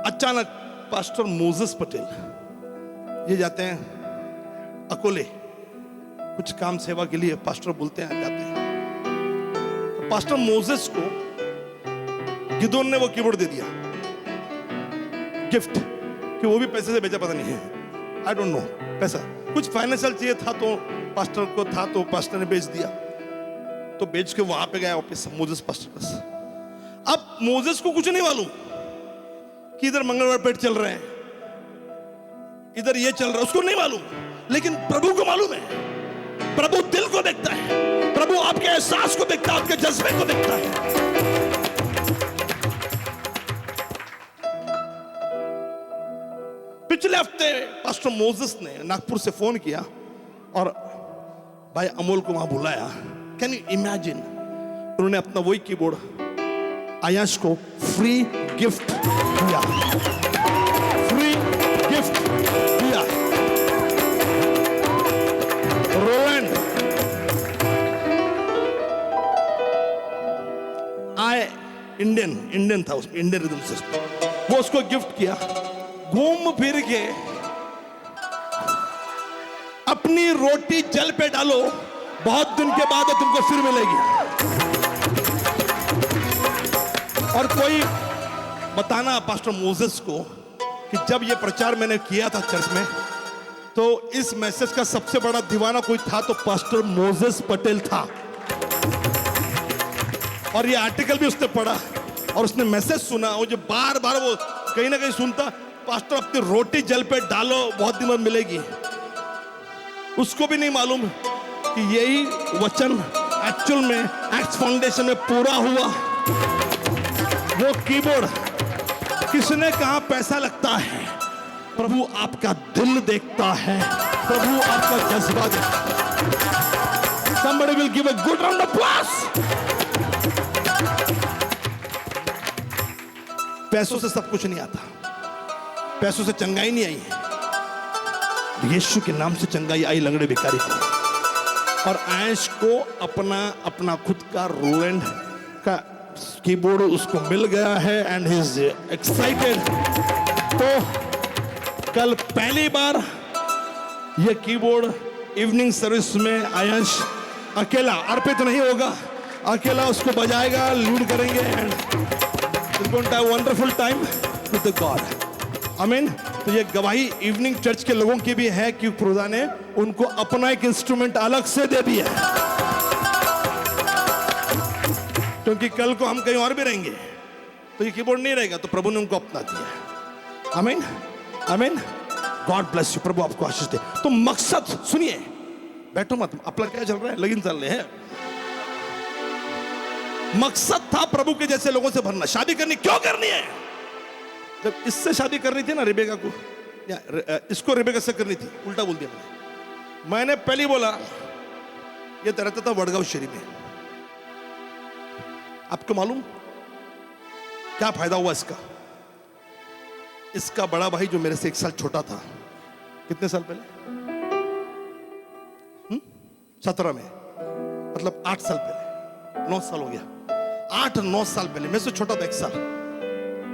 अचानक पास्टर मोजेस पटेल ये जाते हैं अकोले, कुछ काम सेवा के लिए पास्टर बोलते हैं, जाते हैं। तो पास्टर मोजेस को गिदोन ने वो कीबोर्ड दे दिया गिफ्ट, कि वो भी पैसे से बेचा, पता नहीं है, आई डोंट नो, पैसा कुछ फाइनेंशियल चाहिए था तो पास्टर को था, तो पास्टर ने बेच दिया। तो बेच के वहां पे गया वापस मोजेस पास्टर पास। अब मोजेस को कुछ नहीं मालूम कि इधर मंगलवार पेट चल रहे हैं, इधर ये चल रहा है, उसको नहीं मालूम, लेकिन प्रभु को मालूम है। प्रभु दिल को देखता है, प्रभु आपके एहसास को देखता है, आपके जज्बे को देखता है। पिछले हफ्ते पास्टर मोजेस ने नागपुर से फोन किया और भाई अमोल को वहां बुलाया। कैन यू इमेजिन, उन्होंने अपना वही कीबोर्ड आयंश को फ्री गिफ्ट दिया, फ्री गिफ्ट दिया। रोलैंड इंडियन था, उसमें इंडियन रिदम सिस्टम, वो उसको गिफ्ट किया। घूम फिर के अपनी रोटी जल पे डालो, बहुत दिन के बाद तुमको फिर मिलेगी। और कोई बताना पास्टर मोजेस को कि जब ये प्रचार मैंने किया था चर्च में, तो इस मैसेज का सबसे बड़ा दीवाना कोई था तो पास्टर मोजेस पटेल था। और ये आर्टिकल भी उसने पढ़ा और उसने मैसेज सुना, और जो बार बार वो कहीं ना कहीं सुनता, पास्टर अपनी रोटी जल पे डालो, बहुत दिन बाद मिलेगी। उसको भी नहीं मालूम कि यही वचन एक्चुअल में एक्स फाउंडेशन में पूरा हुआ। वो कीबोर्ड किसने कहा पैसा लगता है, प्रभु आपका दिल देखता है, प्रभु आपका जज्बा देखता है। Somebody will give a good round of applause. पैसों से सब कुछ नहीं आता, पैसों से चंगाई नहीं आई। यीशु के नाम से चंगाई आई लंगड़े भिखारी को। और आयंश को अपना खुद का रोलैंड का कीबोर्ड उसको मिल गया है एंड ही इज एक्साइटेड। तो कल पहली बार यह कीबोर्ड इवनिंग सर्विस में आयंश अकेला, अर्पित नहीं होगा, अकेला उसको बजाएगा, लीड करेंगे and it's going to have wonderful time with the God. आमीन। तो ये गवाही इवनिंग चर्च के लोगों की भी है कि खुदा ने उनको अपना एक इंस्ट्रूमेंट अलग से दे दिया है, क्योंकि कल को हम कहीं और भी रहेंगे तो ये कीबोर्ड नहीं रहेगा, तो प्रभु ने उनको अपना दिया है। आमीन आमीन। गॉड ब्लेस यू, प्रभु आपको आशीष दे। तो मकसद सुनिए, बैठो मत, अपना क्या चल रहा है, लगन चल रहे हैं। मकसद था प्रभु के जैसे लोगों से भरना। शादी करनी क्यों करनी है? जब इससे शादी करनी थी ना रिबेका को, या इसको रिबेका से करनी थी, उल्टा बोल दिया मैंने पहले बोला ये रहता था वडगांव शहरी में। आपको मालूम क्या फायदा हुआ इसका? इसका बड़ा भाई जो मेरे से 1 साल छोटा था, कितने साल पहले, 17 में, मतलब 8 साल पहले, 9 साल हो गया, 8-9 साल पहले, मेरे से छोटा था 1 साल।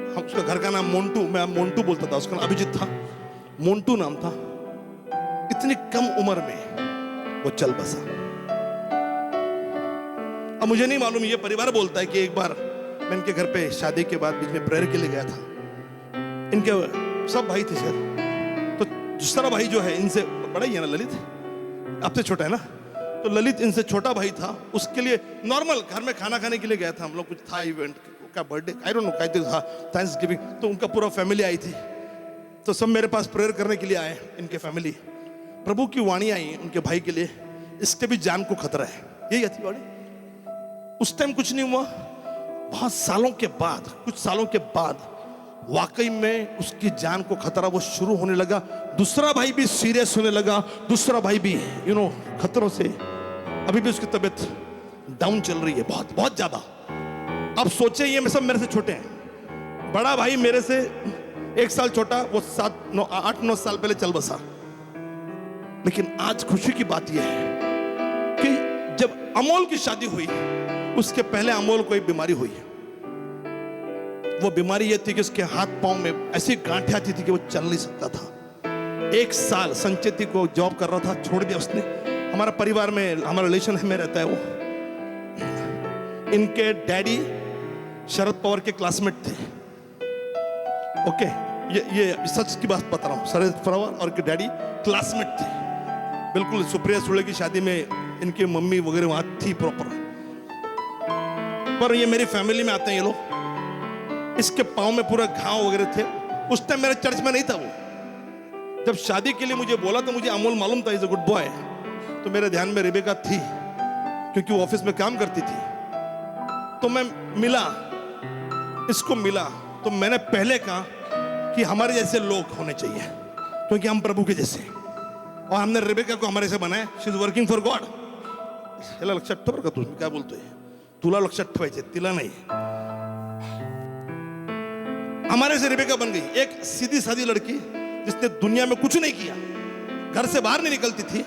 हम उसका घर का नाम मोंटू, मैं मोंटू बोलता था, उसका नाम अभिजीत था, मोंटू नाम था। इतनी कम उम्र में वो चल बसा। अब मुझे नहीं मालूम, ये परिवार बोलता है कि एक बार मैं इनके घर पे शादी के बाद बीच में प्रेयर के लिए गया था। इनके सब भाई थे शायद, तो दूसरा भाई जो है इनसे बड़ा ही है ना, ललित आपसे छोटा है ना, तो ललित इनसे छोटा भाई था। उसके लिए नॉर्मल घर में खाना खाने के लिए गया था हम लोग, कुछ था इवेंट का, बर्थडे आई डोंट नो क्या था, थैंक्सगिविंग, तो उनका पूरा फैमिली आई थी। तो सब मेरे पास प्रेयर करने के लिए आए, इनके फैमिली। प्रभु की वाणी आई उनके भाई के लिए, इसके भी जान को खतरा है, यही थी वाणी। उस टाइम कुछ नहीं हुआ। बहुत सालों के बाद, कुछ सालों के बाद वाकई में उसकी जान को खतरा वो शुरू होने लगा। दूसरा भाई भी सीरियस होने लगा, दूसरा भाई भी खतरों से, अभी भी उसकी तबीयत डाउन चल रही है, बहुत बहुत ज्यादा। अब सोचे ये सब मेरे से छोटे हैं। बड़ा भाई मेरे से 1 साल छोटा, वो 8-9 साल पहले चल बसा। लेकिन आज खुशी की बात यह है कि जब अमोल की शादी हुई, उसके पहले अमोल को एक बीमारी हुई। वो बीमारी ये थी कि उसके हाथ पांव में ऐसी गांठें आती थी कि वो चल नहीं सकता था। 1 साल संचेती को जॉब कर रहा था, छोड़ दिया उसने। हमारा परिवार में, हमारा रिलेशन में रहता है वो। इनके डैडी शरद पवार के क्लासमेट थे। ओके, ये सच की बात बता रहा हूँ। शरद पवार और के डैडी क्लासमेट थे बिल्कुल। सुप्रिया सुले की शादी में इनकी मम्मी वगैरह वहां थी प्रॉपर। पर ये मेरी फैमिली में आते हैं ये लोग। इसके पांव में पूरा घाव वगैरह थे। उस टाइम मेरे चर्च में नहीं था वो। जब शादी के लिए मुझे बोला तो मुझे अमोल मालूम था, इज अ गुड बॉय। तो मेरे ध्यान में रेबेका थी, क्योंकि वो ऑफिस में काम करती थी। तो मैं मिला, इसको मिला, तो मैंने पहले कहा कि हमारे जैसे लोग होने चाहिए, क्योंकि हम प्रभु के जैसे। और हमने रेबेका को हमारे से बनाया। She is working for God. याला लक्षात ठेव का, तुम्ही काय बोलतोय, तुला लक्षात ठेवायचे, तिला नाही। हमारे से रेबेका बन गई, एक सीधी सादी लड़की जिसने दुनिया में कुछ नहीं किया, घर से बाहर नहीं निकलती थी,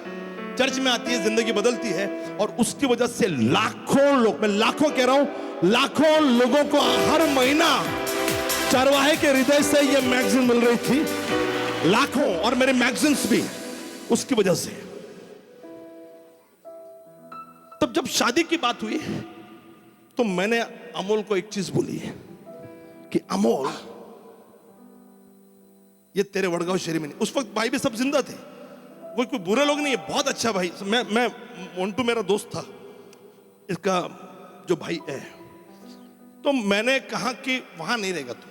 चर्च में आती है, जिंदगी बदलती है। और उसकी वजह से लाखों लोग, मैं लाखों कह रहा हूं, लाखों लोगों को हर महीना चरवाहे के हृदय से ये मैगजीन मिल रही थी, लाखों। और मेरे मैगजीन्स भी उसकी वजह से। तब जब शादी की बात हुई तो मैंने अमोल को एक चीज बोली कि अमोल, ये तेरे वडगांव शहरी में नहीं, उस वक्त भाई भी सब जिंदा थे, वो कोई बुरे लोग नहीं है, बहुत अच्छा भाई। मैं मोंटू मेरा दोस्त था, इसका जो भाई है। तो मैंने कहा कि वहां नहीं रहेगा तू,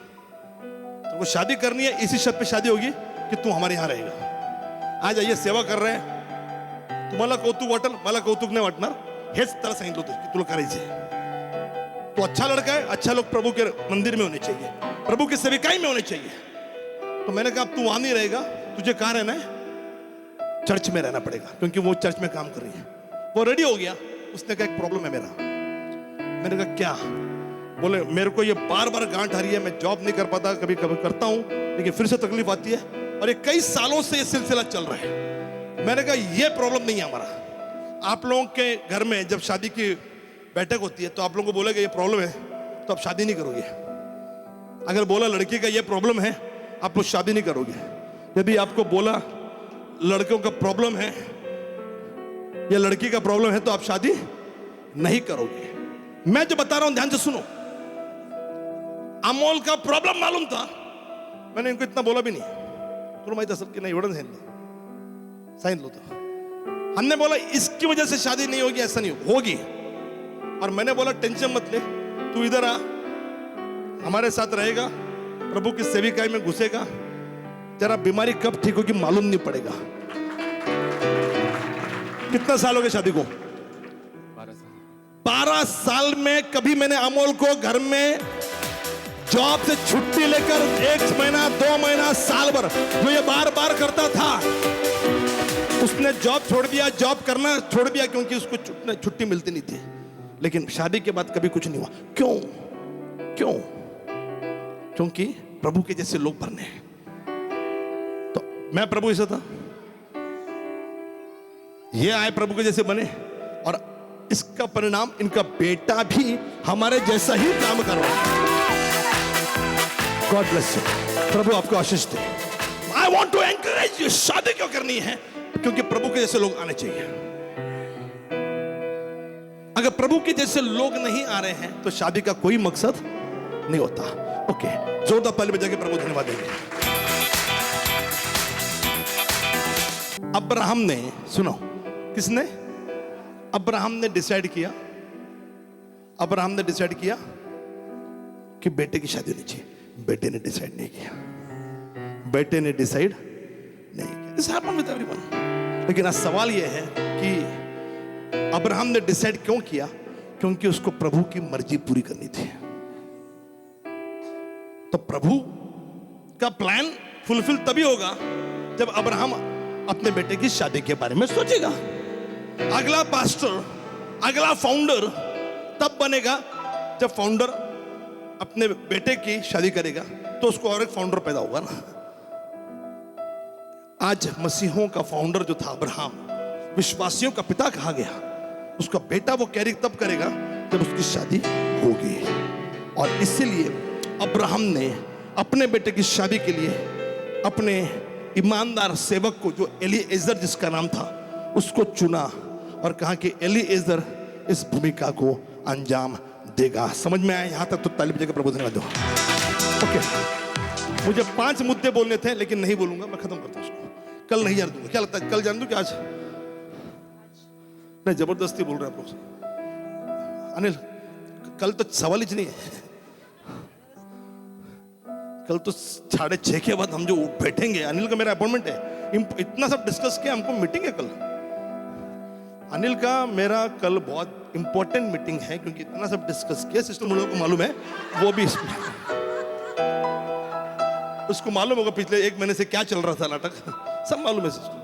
तो शादी करनी है, इसी शर्त पे शादी होगी कि तू हमारे यहां रहेगा। आज आइए, सेवा कर रहे हैं, तुम्हाला कौतुक वाटेल, मला कौतुक नाही वाटणार, हेच त्याला सांगितलं होतं की तुला करायचंय। तो अच्छा लड़का है, अच्छा लोग प्रभु के मंदिर में होने चाहिए, प्रभु के सेविकाई में होने चाहिए। तो मैंने कहा तू वहां नहीं रहेगा, तुझे कहां रहना है, चर्च में रहना पड़ेगा, क्योंकि वो चर्च में काम कर रही है। वो रेडी हो गया। उसने कहा एक प्रॉब्लम है मेरा। मैंने कहा क्या? बोले मेरे को ये बार बार गांठ आ रही है, मैं जॉब नहीं कर पाता, कभी कभी करता हूं लेकिन फिर से तकलीफ आती है, और ये कई सालों से ये सिलसिला चल रहा है। मैंने कहा ये प्रॉब्लम नहीं है हमारा। आप लोगों के घर में जब शादी की बैठक होती है तो आप लोगों को बोलेगा ये प्रॉब्लम है, तो आप शादी नहीं करोगे। अगर बोला लड़की का ये प्रॉब्लम है, आप लोग शादी नहीं करोगे। यदि आपको बोला लड़कों का प्रॉब्लम है या लड़की का प्रॉब्लम है, तो आप शादी नहीं करोगे। मैं जो बता रहा हूं ध्यान से सुनो। अमोल का प्रॉब्लम मालूम था, मैंने इनको इतना बोला भी नहीं, तुला माहित असेल की नाही, एवढं सांगितलं होतं। हमने बोला इसकी वजह से शादी नहीं होगी, ऐसा नहीं होगी। और मैंने बोला टेंशन मत ले, तू इधर आ, हमारे साथ रहेगा, प्रभु की सेविकाई में घुसेगा, तेरा बीमारी कब ठीक होगी मालूम नहीं पड़ेगा। कितना साल हो गए शादी को? 12 साल में कभी मैंने अमोल को घर में जॉब से छुट्टी लेकर 1 महीना, 2 महीना, साल भर जो ये बार बार करता था, उसने जॉब छोड़ दिया, जॉब करना छोड़ दिया, क्योंकि उसको छुट्टी मिलती नहीं थी। लेकिन शादी के बाद कभी कुछ नहीं हुआ। क्यों? क्यों? क्योंकि प्रभु के जैसे लोग बनने हैं। तो मैं प्रभु ऐसा था, ये आए प्रभु के जैसे बने, और इसका परिणाम इनका बेटा भी हमारे जैसा ही काम कर रहा है। गॉड ब्लेस यू, प्रभु आपको आशीष दे। I want to encourage you, शादी क्यों करनी है? क्योंकि प्रभु के जैसे लोग आने चाहिए। अगर प्रभु के जैसे लोग नहीं आ रहे हैं तो शादी का कोई मकसद नहीं होता। ओके, जोरदार ताली बजा के प्रभु धन्यवाद देंगे। अब्राहम ने, सुनो, किसने? अब्राहम ने डिसाइड किया, अब्राहम ने डिसाइड किया कि बेटे की शादी होनी चाहिए। बेटे ने डिसाइड नहीं किया, बेटे ने डिसाइड नहीं किया। This happened with everyone. लेकिन आज सवाल यह है कि अब्राहम ने डिसाइड क्यों किया? क्योंकि उसको प्रभु की मर्जी पूरी करनी थी। तो प्रभु का प्लान फुलफिल तभी होगा जब अब्राहम अपने बेटे की शादी के बारे में सोचेगा। अगला पास्टर, अगला फाउंडर तब बनेगा जब फाउंडर अपने बेटे की शादी करेगा, तो उसको और एक फाउंडर पैदा होगा ना। आज मसीहों का फाउंडर जो था अब्राहम, विश्वासियों का पिता कहा गया, उसका बेटा वो कैरी तब करेगा जब उसकी शादी होगी। और इसीलिए अब्राहम ने अपने बेटे की शादी के लिए अपने ईमानदार सेवक को, जो एलीएजर जिसका नाम था, उसको चुना और कहा कि एलीएजर इस भूमिका को अंजाम देगा। समझ में आया? यहां तक तो ताली बजाकर प्रभु धन्यवाद दो। ओके, मुझे 5 मुद्दे बोलने थे लेकिन नहीं बोलूंगा, मैं खत्म करता हूं उसको। कल नहीं जान दूंगा, क्या लगता है? कल जान दूं कि आज? नहीं, जबरदस्ती बोल रहे हैं आप लोग। अनिल, कल तो सवाल ही नहीं है। कल तो 6:30 के बाद हम जो बैठेंगे, अनिल का मेरा अपॉइंटमेंट है, इतना सब डिस्कस किया, हमको मीटिंग है कल। अनिल का मेरा कल बहुत इंपॉर्टेंट मीटिंग है, क्योंकि इतना सब डिस्कस किया। सिस्टर मुझे को मालूम है, वो भी उसको मालूम होगा पिछले 1 महीने से क्या चल रहा था नाटक, सब मालूम है सिस्टर।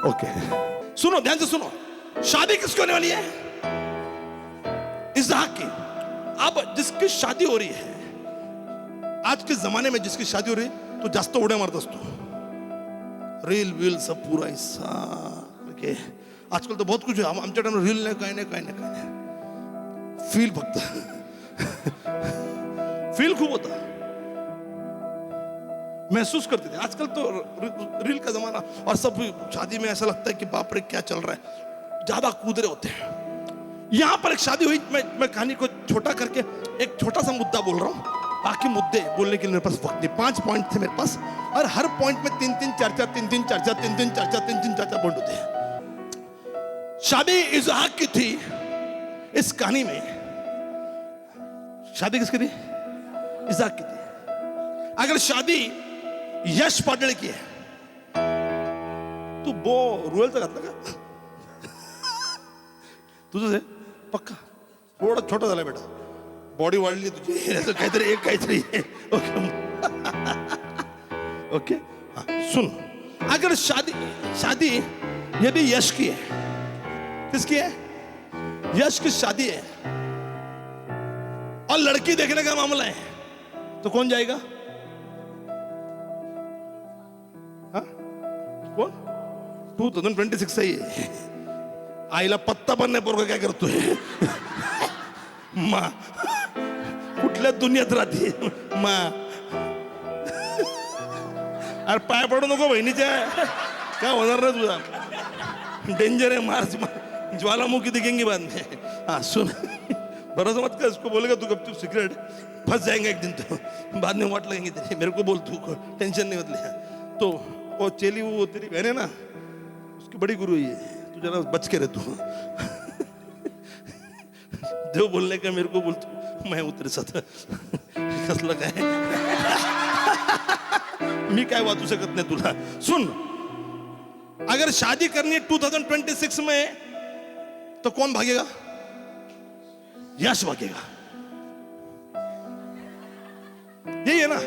ओके, सुनो, ध्यान से सुनो। शादी किसकी होने वाली है? इसहाक की। अब जिसकी शादी हो रही है, आज के जमाने में जिसकी शादी हो रही है, तो जास्त उड्या मारत असतो, रील वील सब पूरा हिस्सा के। आजकल तो बहुत कुछ है, आमच्या टाइम रील नाही, काय नाही, काय नाही, काय नाही, फील फक्त फील खूप होता, महसूस करते थे। आजकल तो रील का जमाना, और सब शादी में ऐसा लगता है कि बाप रे क्या चल रहा है, ज्यादा कूद रहे होते हैं। यहां पर एक शादी हुई, मैं कहानी को छोटा करके एक छोटा सा मुद्दा बोल रहा हूं, बाकी मुद्दे बोलने के लिए मेरे पास वक्त नहीं। 5 पॉइंट थे मेरे पास, और हर पॉइंट में 3-3 चर्चा, 3-3 चर्चा, 3-3 चर्चा, 3-3 चर्चा पॉइंट होते हैं। शादी इसहाक की थी। इस कहानी में शादी किसकी थी? इसहाक की थी। अगर शादी यश पाटले की है, तू बो रुएलचा घातला का? तुझं आहे पक्का? थोडा छोटा झाला बेटा, बॉडी वाढली तुझी, काहीतरी एक काहीतरी। ओके ओके, हाँ, सुन। अगर शादी यदि यश की है, किसकी है? यश की शादी है, और लड़की देखने का मामला है, तो कौन जाएगा? कौन? 2026 सही है। आईला पत्ता बनणे पोरगा काय करतोय? मा कुठल्या दुनियात राहते मा? अरे पाय पडू नको बहिणीच्या, काय होणार नाही तुझा, डेंजर है, मार्च ज्वालामुखी दिखेंगे बाद में। हाँ सुन, भरोसा मत कर, इसको बोलेगा तू गपचुप सिगरेट, फंस जाएंगे एक दिन, तो बाद में वाट लगेंगे तेरे। मेरे को बोल, तू टेंशन नहीं मत ले। तो वो चेली, वो तेरी बहन है ना, उसकी बड़ी गुरु है, तू जरा बच के रह तू। जो बोलने का मेरे को बोल, तू मैं उतरे साथ कसलं काय, मी काय वाचू शकत नाही तुला। सुन, अगर शादी करनी है 2026 में, तो कौन भागेगा? यश भागेगा। यही है ना,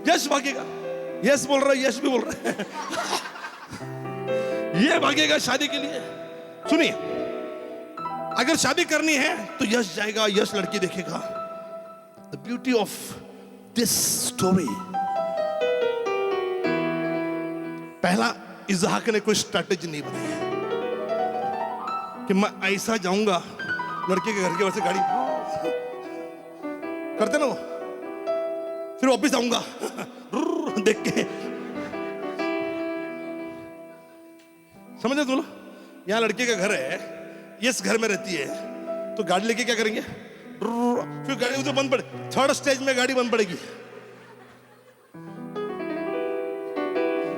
यश भागेगा। यश बोल रहा है, यश भी बोल रहा है। ये भागेगा शादी के लिए। सुनिए, अगर शादी करनी है तो यश जाएगा, यश लड़की देखेगा। The beauty of this story, पहला, इसहाक ने कोई स्ट्रैटेजी नहीं बनाई है। कि मैं ऐसा जाऊंगा, लड़के के घर के वैसे गाड़ी करते ना वो, फिर वापिस आऊंगा देख के। समझे तुम लोग? यहां लड़के का घर है, इस घर में रहती है, तो गाड़ी लेके क्या करेंगे? फिर गाड़ी तो बंद पड़े, थर्ड स्टेज में गाड़ी बंद पड़ेगी।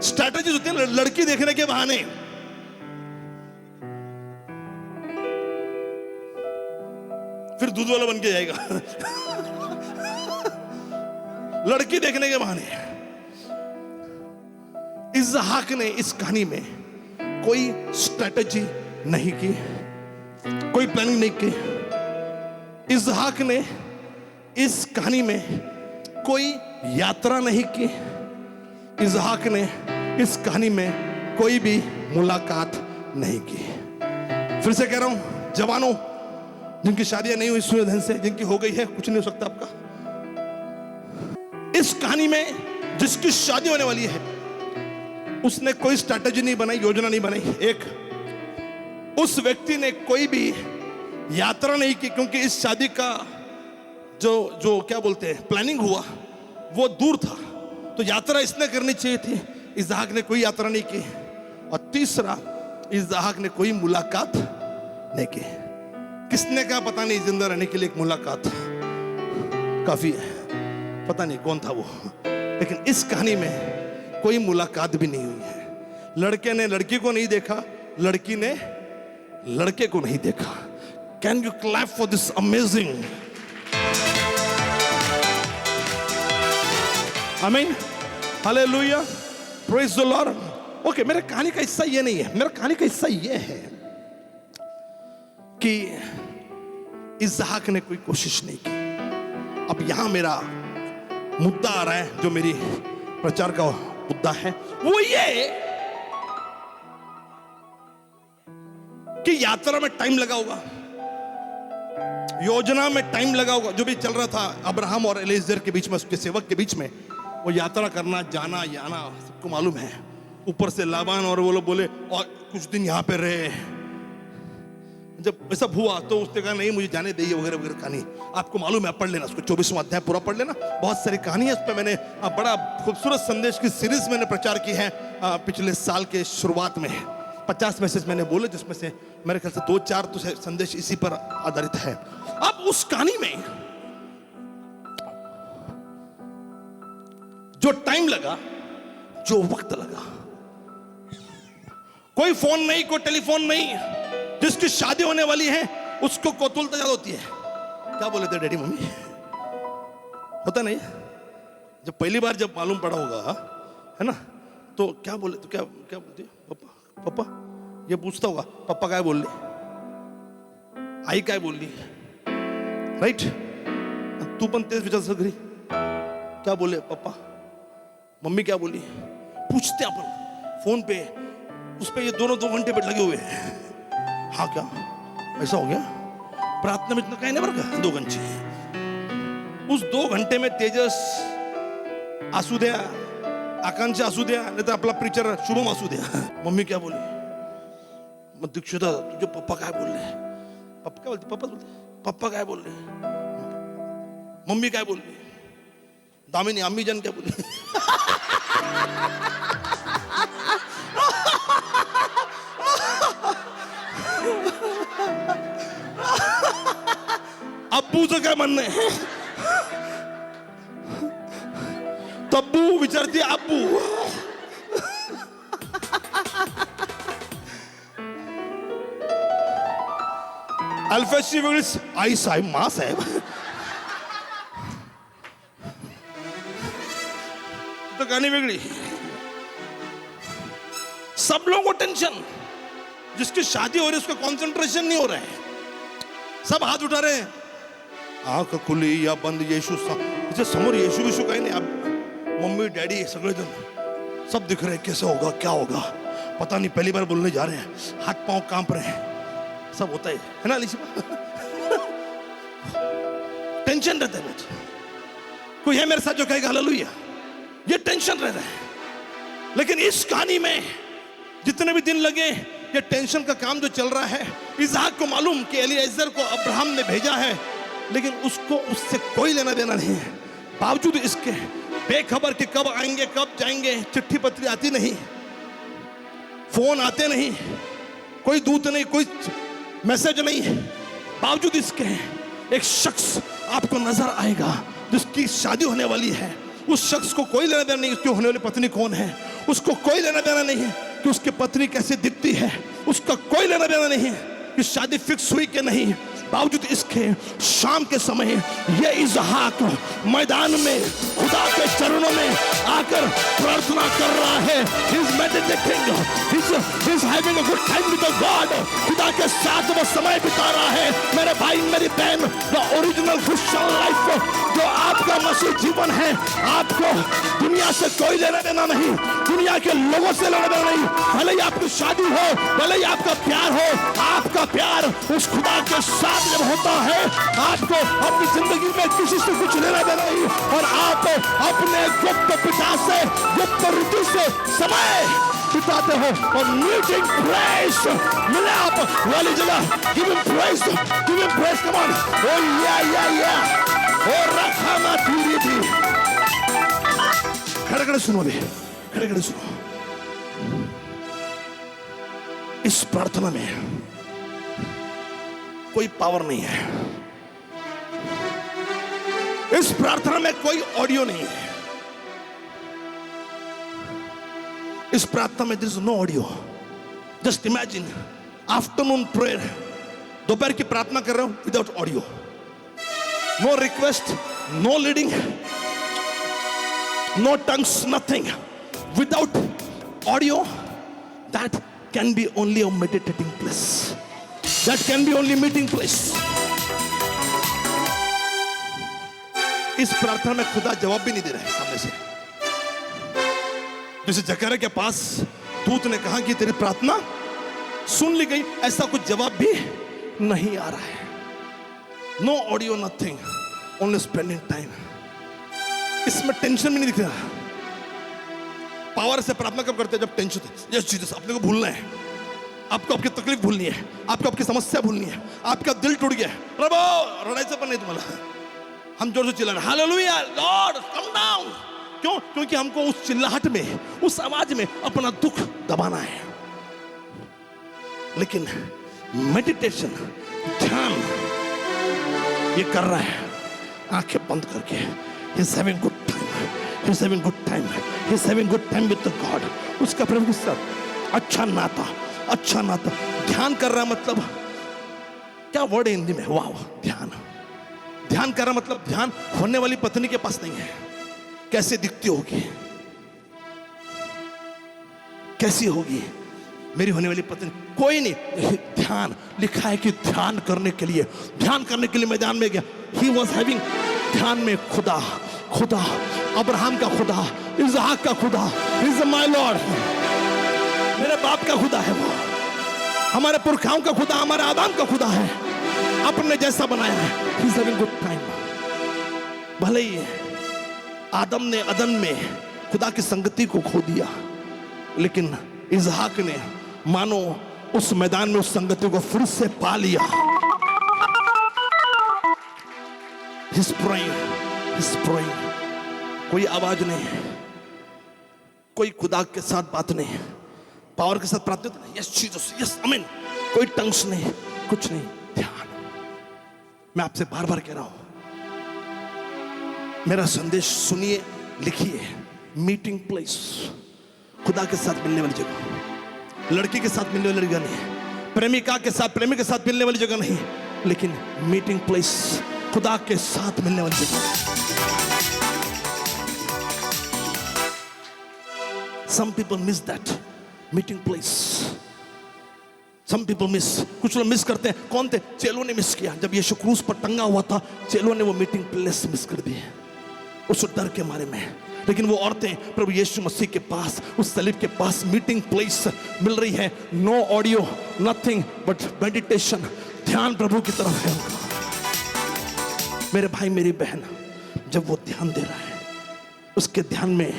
स्ट्रैटेजी होती है लड़की देखने के बहाने। फिर दूध वाला बन के जाएगा लड़की देखने के बहाने। इसहाक ने इस कहानी में कोई स्ट्रैटेजी नहीं की, कोई प्लानिंग नहीं की। इसहाक ने इस कहानी में कोई यात्रा नहीं की। इसहाक ने इस कहानी में कोई भी मुलाकात नहीं की। फिर से कह रहा हूं, जवानों जिनकी शादियां नहीं हुई सूर्य धन से, जिनकी हो गई है, कुछ नहीं हो सकता आपका। इस कहानी में जिसकी शादी होने वाली है, उसने कोई स्ट्रैटेजी नहीं बनाई, योजना नहीं बनाई। एक उस व्यक्ति ने कोई भी यात्रा नहीं की, क्योंकि इस शादी का जो क्या बोलते हैं प्लानिंग हुआ वो दूर था, तो यात्रा इसने करनी चाहिए थी। इसहाक ने कोई यात्रा नहीं की। और तीसरा, इसहाक ने कोई मुलाकात नहीं की। किसने कहा? पता नहीं, जिंदा रहने के लिए एक मुलाकात काफी है। पता नहीं कौन था वो, लेकिन इस कहानी में कोई मुलाकात भी नहीं हुई है। लड़के ने लड़की को नहीं देखा, लड़की ने लड़के को नहीं देखा। Can you clap for this amazing? आमीन, hallelujah, praise the Lord. Okay, मेरे कहानी का हिस्सा ये नहीं है। मेरा कहानी का हिस्सा ये है कि इसहाक ने कोई कोशिश नहीं की। अब यहां मेरा मुद्दा आ रहा है, जो मेरी प्रचार का मुद्दा है, वो ये कि यात्रा में टाइम लगा होगा, योजना में टाइम लगा होगा। जो भी चल रहा था अब्राहम और एलीजेर के बीच में, उसके सेवक के बीच में, वो यात्रा करना, जाना आना सबको मालूम है। ऊपर से लाबान और वो लोग बोले और कुछ दिन यहां पे रहे। जब ऐसा हुआ तो उसने कहा नहीं मुझे जाने दीजिए वगैरह वगैरह कहानी आपको मालूम है, पढ़ लेना उसको, 24वां अध्याय पूरा पढ़ लेना। बहुत सारी कहानी है उस पर। मैंने बड़ा खूबसूरत संदेश की सीरीज मैंने प्रचार की है पिछले साल के शुरुआत में। 50 मैसेज मैंने बोले, जिसमें से मेरे ख्याल से 2-4 तो संदेश इसी पर आधारित है। अब उस कहानी में जो टाइम लगा, जो वक्त लगा, कोई फोन नहीं, कोई टेलीफोन नहीं। जिसकी शादी होने वाली है उसको कौतूहलता ज्यादा होती है। क्या बोले थे डैडी मम्मी? होता नहीं? जब पहली बार जब मालूम पड़ा होगा, है ना, तो क्या बोले, तो क्या क्या बोलती है? पापा पापा, ये पूछता होगा पापा क्या बोल रही, आई क्या बोल रही, राइट? तू पण तेच विचार सगळी क्या बोले पापा, मम्मी क्या बोली, पूछते अपन फोन पे, उस पे ये दोनों 2 घंटे पे लगे हुए हैं। हाँ क्या ऐसा हो गया? प्रार्थना में इतना कहीं नहीं बरं का 2 घंटे। उस 2 घंटे में तेजस असू द्या, आकांक्षा असू द्या, नहीं तो आपला प्रीचर शुभम असू द्या, मम्मी क्या बोली, मग दीक्षिता तुझे पप्पा काय बोलले, पप्पा काय बोलते, पप्पा बोलते, पप्पा काय बोलले, मम्मी काय बोलली, दामिनी अम्मी जान क्या बोली अब्बूचं काय म्हणणं आहे? तब्बू विचारते अब्बू। अल्फाची वेगळीच, आई साहेब, माँ साहेब, तो कहानी वेगळी। सब लोगों को टेंशन, जिसकी शादी हो रही है उसका कंसंट्रेशन नहीं हो रहा है, सब हाथ उठा रहे हैं, आंख खुली या बंद, यीशु समोर यीशु विशु काही नहीं। अब मम्मी डैडी सगळे जन सब दिख रहे हैं, कैसे होगा, क्या होगा, पता नहीं, पहली बार बोलने जा रहे हैं, हाथ पांव कांप रहे हैं, सब होता है ना अलीशा? टेंशन रहता है बहुत। कोई है मेरे साथ जो कहेगा हालेलुया? ये टेंशन रहता है। लेकिन इस कहानी में जितने भी दिन लगे ये टेंशन का काम जो चल रहा है, इसहाक को मालूम कि एलीएजर को अब्राहम ने भेजा है, लेकिन उसको उससे कोई लेना देना नहीं है। बावजूद इसके बेखबर कि कब आएंगे कब जाएंगे, चिट्ठी पत्री आती नहीं, फोन आते नहीं, कोई दूत नहीं, कोई मैसेज नहीं, बावजूद इसके एक शख्स आपको नजर आएगा जिसकी शादी होने वाली है। उस शख्स को कोई लेना देना नहीं उसकी होने वाली पत्नी कौन है, उसको कोई लेना देना नहीं है कि उसकी पत्नी कैसे दिखती है, उसका कोई लेना देना नहीं है कि शादी फिक्स हुई कि नहीं। बावजूद इसके शाम के समय ये इसहाक मैदान में खुदा के चरणों में आकर प्रार्थना कर रहा है। He's meditating, he's having a good time with the God। खुदा के साथ वो समय बिता रहा है। मेरे भाई मेरी बहन, the original Christian life जो आपका मसीह जीवन है, आपको दुनिया से कोई लेना देना नहीं, दुनिया के लोगों से लेना देना नहीं। भले ही आपकी शादी हो, भले ही आपका प्यार हो, आपका प्यार उस खुदा के साथ जब होता है, आपको अपनी जिंदगी में किसी से कुछ लेना देना नहीं, और आप अपने गुप्त पिता से, गुप्त ऋतु से समय बिताते हो। और मीटिंग प्रेस मिले आप वाली जगह, give him praise, give him praise, come on. ओ या और रखा मैं दूरी थी। खड़े खड़े सुनो भी, खड़े खड़े सुनो। इस प्रार्थना में कोई पावर नहीं है, इस प्रार्थना में कोई ऑडियो नहीं है, इस प्रार्थना में there is no audio। Just imagine afternoon prayer, दोपहर की प्रार्थना कर रहे हो without audio, no request, no leading, no tongues, nothing, without audio. That can be only a meditating place, that can be only meeting place. इस प्रार्थना में खुदा जवाब भी नहीं दे रहा है सामने से। जैसे जकरिया के पास दूत ने कहा कि तेरी प्रार्थना सुन ली गई, ऐसा कुछ जवाब भी नहीं आ रहा है। No audio, nothing, only spending time. इसमें टेंशन भी नहीं दिख रहा। पावर से प्रार्थना कब करते हैं? जब टेंशन है। यस जीसस, अपने को भूलना है, आपको आपकी तकलीफ भूलनी है, आपको आपकी समस्या भूलनी है, आपका दिल टूट गया है, प्रभु लड़ाई से पर नहीं तुम्हारा, हम जोर से चिल्ला रहे हालेलुया लॉर्ड कम डाउन। क्यों? क्योंकि हमको उस चिल्लाहट में, उस आवाज में अपना दुख दबाना है। लेकिन मेडिटेशन, ध्यान ये कर रहा है आंखें बंद करके। He's having good time, he's having good time, he's having good time with the God। उसका प्रभु के साथ अच्छा नाता, अच्छा नाता। ध्यान कर रहा मतलब क्या वर्ड है हिंदी में? वाह, ध्यान। ध्यान कर रहा मतलब ध्यान होने वाली पत्नी के पास नहीं है, कैसे दिखती होगी, कैसी होगी मेरी होने वाली पत्नी, कोई नहीं। ध्यान लिखा है कि ध्यान करने के लिए, ध्यान करने के लिए मैदान में गया। ही वॉज हैविंग, ध्यान में खुदा, खुदा अब्राहम का खुदा, इसहाक का खुदा, इज माय लॉर्ड, मेरे बाप का खुदा है वो, हमारे पुरखाओं का खुदा, हमारे आदाम का खुदा है, अपने जैसा बनाया है। He is having good time. भले ही आदम ने अदन में खुदा की संगति को खो दिया, लेकिन इसहाक ने मानो उस मैदान में उस संगति को फिर से पा लिया। He's praying, he's praying। कोई आवाज नहीं, कोई खुदा के साथ बात नहीं, पावर के साथ प्रार्थना नहीं, यस जीसस, यस आमीन, कोई टंग्स नहीं, कुछ नहीं, ध्यान। मैं आपसे बार बार कह रहा हूं, मेरा संदेश सुनिए, लिखिए। मीटिंग प्लेस, खुदा के साथ मिलने वाली जगह, लड़की के साथ मिलने वाली जगह नहीं, प्रेमिका के साथ, प्रेमी के साथ मिलने वाली जगह नहीं, लेकिन मीटिंग प्लेस, खुदा के साथ मिलने वाली जगह। Some people miss that meeting place। Some people miss, कुछ लोग मिस करते हैं। कौन थे? चेलों ने मिस किया। जब यीशु क्रूस पर टंगा हुआ था, चेलों ने वो मीटिंग प्लेस मिस कर दी उस डर के मारे में। लेकिन वो औरतें प्रभु यीशु मसीह के पास, उस सलीब के पास मीटिंग प्लेस मिल रही है। No audio, nothing but meditation, ध्यान प्रभु की तरफ है उनका। मेरे भाई मेरी बहन, जब वो ध्यान दे रहा है, उसके ध्यान में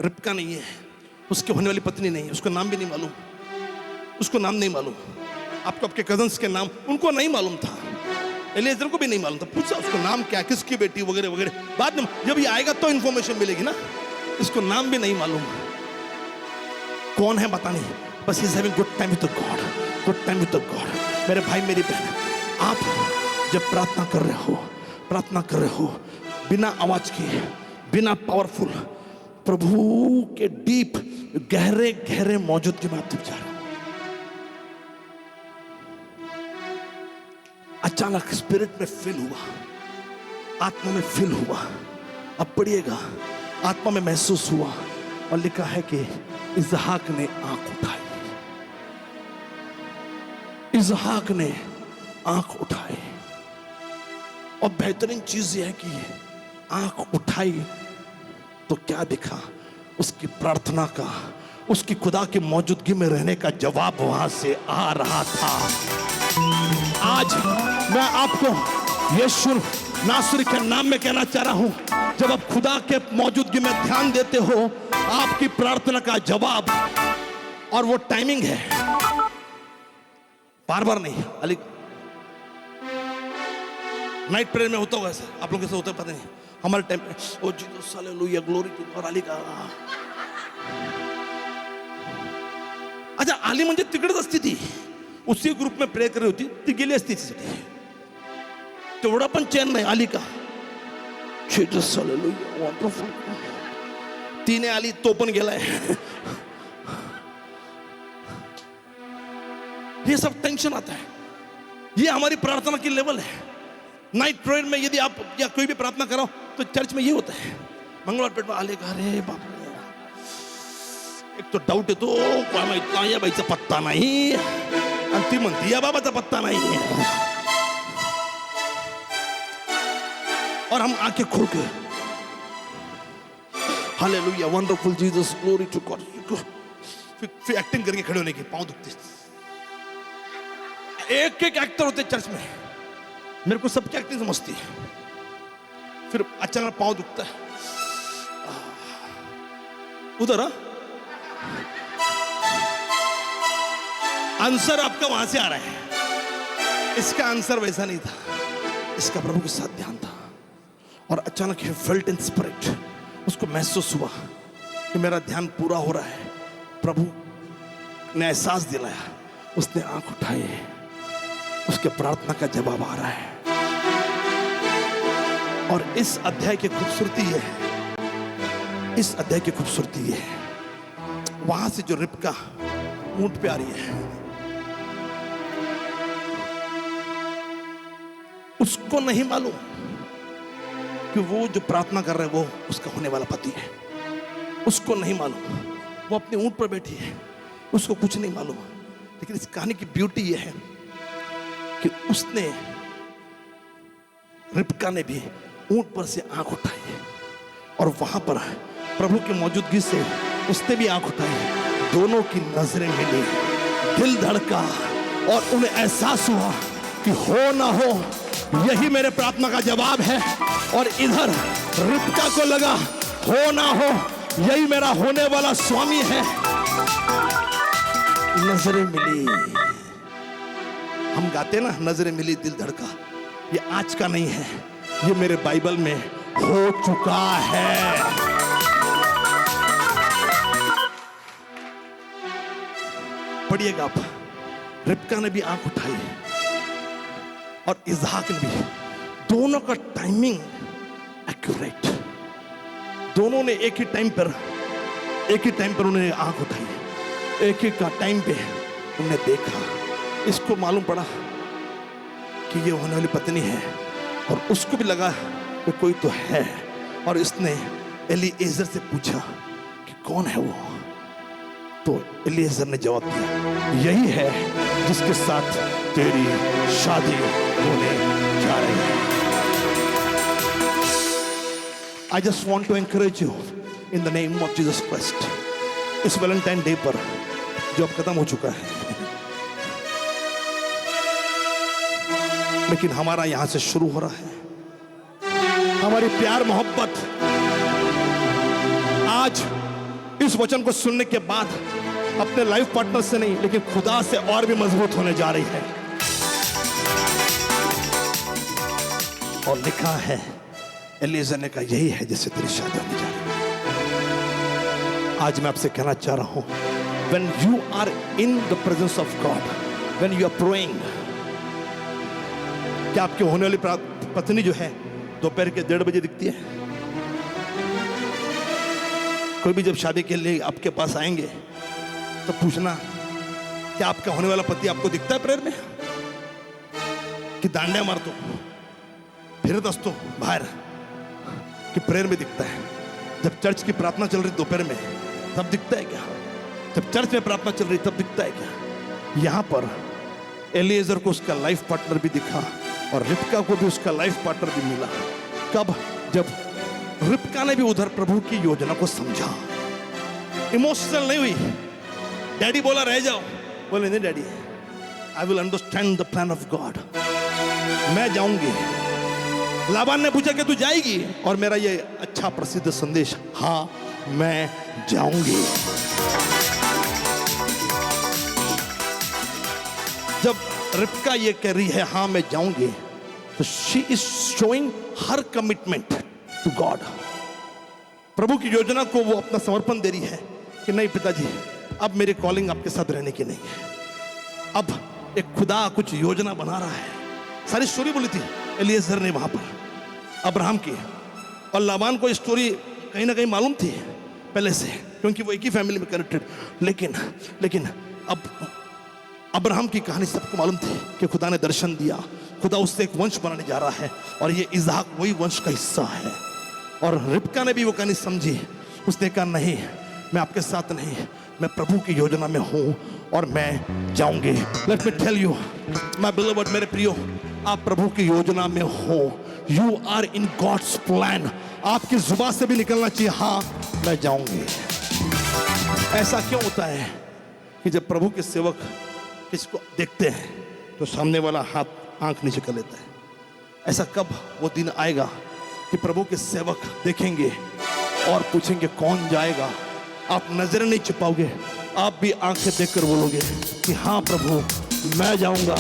रिबका नहीं है, उसकी होने वाली पत्नी नहीं है, उसका नाम भी नहीं मालूम, उसको नाम नहीं मालूम। आपको आपके कजन्स के नाम उनको नहीं मालूम था, एलिएजर को भी नहीं मालूम था। पूछा उसको नाम क्या, किसकी बेटी वगैरह वगैरह। बाद में जब ये आएगा तो इंफॉर्मेशन मिलेगी ना। इसको नाम भी नहीं मालूम, कौन है पता नहीं, बस is having good time with God, good time with God. मेरे भाई मेरी बहन, आप जब प्रार्थना कर रहे हो बिना आवाज के, बिना पावरफुल, प्रभु के डीप गहरे गहरे मौजूदगी में आप जा रहे हो। अचानक स्पिरिट में फील हुआ, आत्मा में फील हुआ। अब पढ़िएगा, आत्मा में महसूस हुआ और लिखा है कि इसहाक ने आंख उठाई, इसहाक ने आंख उठाई। और बेहतरीन चीज यह है कि आंख उठाई तो क्या दिखा, उसकी प्रार्थना का, उसकी खुदा की मौजूदगी में रहने का जवाब वहां से आ रहा था। आज मैं आपको यीशु नासरी के नाम में कहना चाह रहा हूं, जब आप खुदा के मौजूदगी में ध्यान देते हो, आपकी प्रार्थना का जवाब, और वो टाइमिंग है, बार बार नहीं। अली नाइट प्रेयर में होता होगा ऐसा, आप लोग कैसे होता है पता नहीं, हमारे टाइम पे oh Jesus hallelujah glory to God Ali का। अच्छा, आली म्हणजे तिकडेच असती ती, उसी ग्रुप में प्रे कर रही होती, ती गेली असती तिथे, तेवढा पण चैन नाही आली का। जीसस हालेलुया वंडरफुल, तिने आली तो पण गेलाय। ये सब टेंशन आता है, ये हमारी प्रार्थना की लेवल है। नाइट प्रेयर में यदि आप या कोई भी प्रार्थना कराओ तो चर्च में ये होता है, मंगलवार पेट में आले का, अरे बाप रे, एक तो डाउट येतो, काय माहित नाही या बाईचा पत्ता नाही, आणि ती म्हणते या बाबाचा पत्ता नाही। और हम आंखें खोल के hallelujah wonderful Jesus glory to God, फिर एक्टिंग करके खड़े होने की, पांव दुखते। एक एक एक्टर होते चर्च में, मेरे को सबकी एक्टिंग समझती है। फिर अचानक पांव दुखता है, उधर आंसर आपका वहां से आ रहा है, इसका आंसर वैसा नहीं था, इसका प्रभु के साथ ध्यान था। और अचानक ही फेल्ट इन स्पिरिट, उसको महसूस हुआ कि मेरा ध्यान पूरा हो रहा है। प्रभु ने एहसास दिलाया, उसने आंख उठाई, उसके प्रार्थना का जवाब आ रहा है। और इस अध्याय की खूबसूरती यह है, इस अध्याय की खूबसूरती यह है, वहां से जो रिबका ऊंट पे आ रही है, उसको नहीं मालूम कि वो जो प्रार्थना कर रहा है वो उसका होने वाला पति है। उसको नहीं मालूम, वो अपने ऊंट पर बैठी है, उसको कुछ नहीं मालूम। लेकिन इस कहानी की ब्यूटी यह है कि उसने, रिबका ने भी ऊंट पर से आंख उठाई और वहां पर प्रभु की मौजूदगी से उसने भी आंख उठाई। दोनों की नजरें मिली, दिल धड़का और उन्हें एहसास हुआ कि हो ना हो यही मेरे प्रार्थना का जवाब है। और इधर रिबका को लगा हो ना हो यही मेरा होने वाला स्वामी है। नजरें मिली, हम गाते ना, नजरें मिली दिल धड़का, ये आज का नहीं है, ये मेरे बाइबल में हो चुका है। पढ़िएगा आप, रिबका ने भी आंख उठाई और इसहाक ने भी, दोनों का टाइमिंग एक्यूरेट, दोनों ने एक ही टाइम पर उन्होंने आंख उठाई, एक ही का टाइम पे उन्होंने देखा। इसको मालूम पड़ा कि ये होने वाली पत्नी है और उसको भी लगा कि कोई तो है। और इसने एलीएजर से पूछा कि कौन है वो, तो एलीएजर ने जवाब दिया, यही है जिसके साथ तेरी शादी होने जा रही है। I just want to encourage you in the name of Jesus Christ, इस वैलेंटाइन डे पर जो अब खत्म हो चुका है, लेकिन हमारा यहां से शुरू हो रहा है। हमारी प्यार मोहब्बत आज इस वचन को सुनने के बाद अपने लाइफ पार्टनर से नहीं, लेकिन खुदा से और भी मजबूत होने जा रही है। और लिखा है एलीजेर ने कहा यही है जिससे तेरी शादी होने जा रही है। आज मैं आपसे कहना चाह रहा हूं, when you are in the presence of God, when you are praying, क्या आपके होने वाली पत्नी जो है दोपहर के 1:30 बजे दिखती है? कोई भी जब शादी के लिए आपके पास आएंगे तो पूछना, क्या आपका होने वाला पति आपको दिखता है प्रेयर में? कि दांडिया मार दो, फिर दस्तो बाहर, कि प्रेयर में दिखता है? जब चर्च की प्रार्थना चल रही दोपहर में तब दिखता है क्या? जब चर्च में प्रार्थना चल रही तब दिखता है क्या? यहां पर एलीजेर को उसका लाइफ पार्टनर भी दिखा और रिबका को भी उसका लाइफ पार्टनर भी मिला। कब? जब रिबका ने भी उधर प्रभु की योजना को समझा, इमोशनल नहीं हुई। डैडी बोला रह जाओ, बोले नहीं daddy, I will understand the plan of God, मैं जाऊंगी। लाबान ने पूछा कि तू जाएगी? और मेरा ये अच्छा प्रसिद्ध संदेश, हाँ मैं जाऊंगी। जब रिबका ये कह रही है हाँ मैं जाऊंगी, तो she is showing her commitment to God. प्रभु की योजना को वो अपना समर्पण दे रही है कि नहीं पिताजी, अब मेरी कॉलिंग आपके साथ रहने की नहीं है। अब एक खुदा कुछ योजना बना रहा है। सारी स्टोरी बोली थी एलीजेर ने वहां पर अब्राहम की, और लाबान को स्टोरी कहीं ना कहीं मालूम थी पहले से, क्योंकि वो एक ही फैमिली में कनेक्टेड। लेकिन अब अब्राहम की कहानी सबको मालूम थी कि खुदा ने दर्शन दिया, खुदा उससे एक वंश बनाने जा रहा है और ये इसहाक वही वंश का हिस्सा है। और रिबका ने भी वो कहानी समझी। उसने कहा नहीं, मैं आपके साथ नहीं, मैं प्रभु की योजना में हूं और मैं जाऊंगी। Let me tell you my beloved, मेरे प्रियो, आप प्रभु की योजना में हो। You are in God's plan. आपकी जुबान से भी निकलना चाहिए हाँ मैं जाऊंगी। ऐसा क्यों होता है कि जब प्रभु के सेवक किसको देखते हैं तो सामने वाला हाथ आंख नीचे कर लेता है? ऐसा कब वो दिन आएगा कि प्रभु के सेवक देखेंगे और पूछेंगे कौन जाएगा? आप नजरें नहीं छिपाओगे, आप भी आंखें देखकर बोलोगे कि हाँ प्रभु मैं जाऊंगा,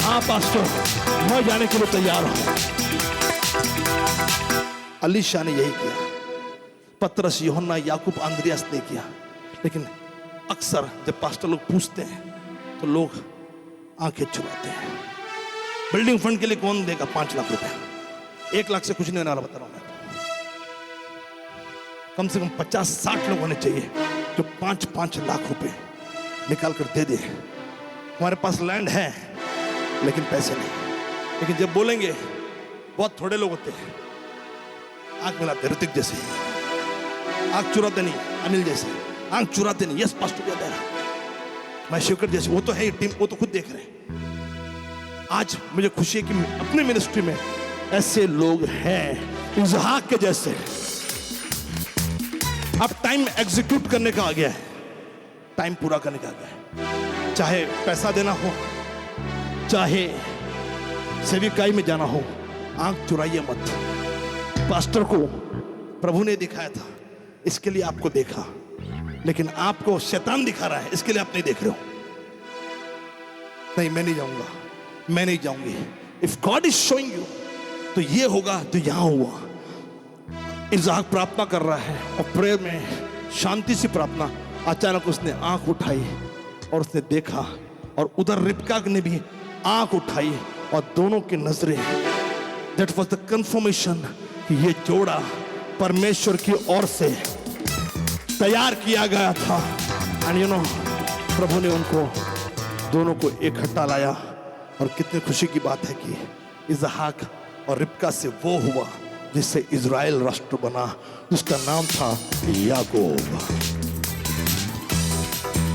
हाँ पास्टर मैं जाने के लिए तैयार हूं। अलीशा ने यही किया, पतरस, यूहन्ना, याकूब, अंद्रियास ने किया। लेकिन अक्सर जब पास्टर लोग पूछते हैं तो लोग आंखें छुपाते हैं। बिल्डिंग फंड के लिए कौन देगा 5 लाख रुपए? 1 लाख से कुछ नहीं होने वाला, बता रहा हूं मैं। कम से कम 50-60 लोग होने चाहिए जो 5-5 लाख रुपए निकाल कर दे दे। हमारे पास लैंड है लेकिन पैसे नहीं। लेकिन जब बोलेंगे, बहुत थोड़े लोग होते हैं आंख मिलाते, ऋतिक जैसे, आंख चुराते नहीं, अनिल जैसे आंख चुराते नहीं, यस पास्टर मैं शिवकर जैसे, वो तो है टीम, वो तो खुद देख रहे हैं। आज मुझे खुशी है कि अपने मिनिस्ट्री में ऐसे लोग हैं इसहाक के जैसे। अब टाइम एग्जीक्यूट करने का आ गया है, टाइम पूरा करने का आ गया है। चाहे पैसा देना हो, चाहे सेविकाई में जाना हो, आंख चुराइए मत। पास्टर को प्रभु ने दिखाया था, इसके लिए आपको देखा, लेकिन आपको शैतान दिखा रहा है, इसके लिए आप नहीं देख रहे हो। नहीं, मैं नहीं जाऊंगा, मैं नहीं जाऊंगी। If God is showing you तो ये होगा तो यहां हुआ। इसहाक प्रार्थना कर रहा है और प्रेयर में शांति से प्रार्थना, अचानक उसने आंख उठाई और उसने देखा, और उधर रिबका ने भी आंख उठाई और दोनों की नजरें, दैट वाज द कंफर्मेशन कि ये जोड़ा परमेश्वर की ओर से तैयार किया गया था। एंड यू नो, प्रभु ने उनको दोनों को इकट्ठा लाया। और कितनी खुशी की बात है कि इसहाक और रिबका से वो हुआ जिससे इजराइल राष्ट्र बना, जिसका नाम था याकूब।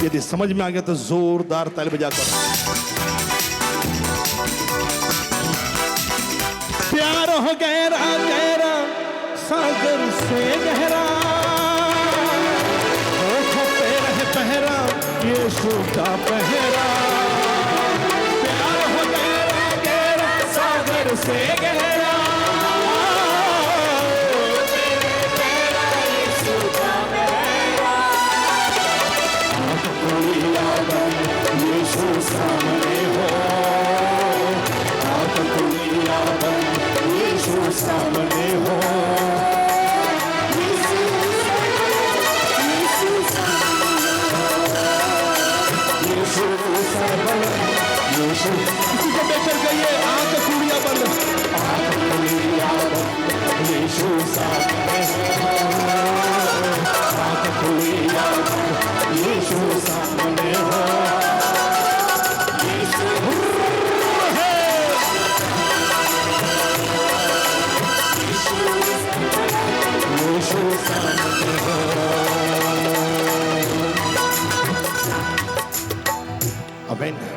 यदि समझ में आ गया तो जोरदार ताली बजाकर प्यार हो गहरा गहरा सागर से गहरा, पहरा यीशु का पहरा। प्यार हो गहरा गहरा सागर से गहरा, पहरा यीशु का पहरा। किसी को देखकर कहिए आंख खुलिया बंद, आंख खुलिया बंद, यीशु सामने, आंख खुलिया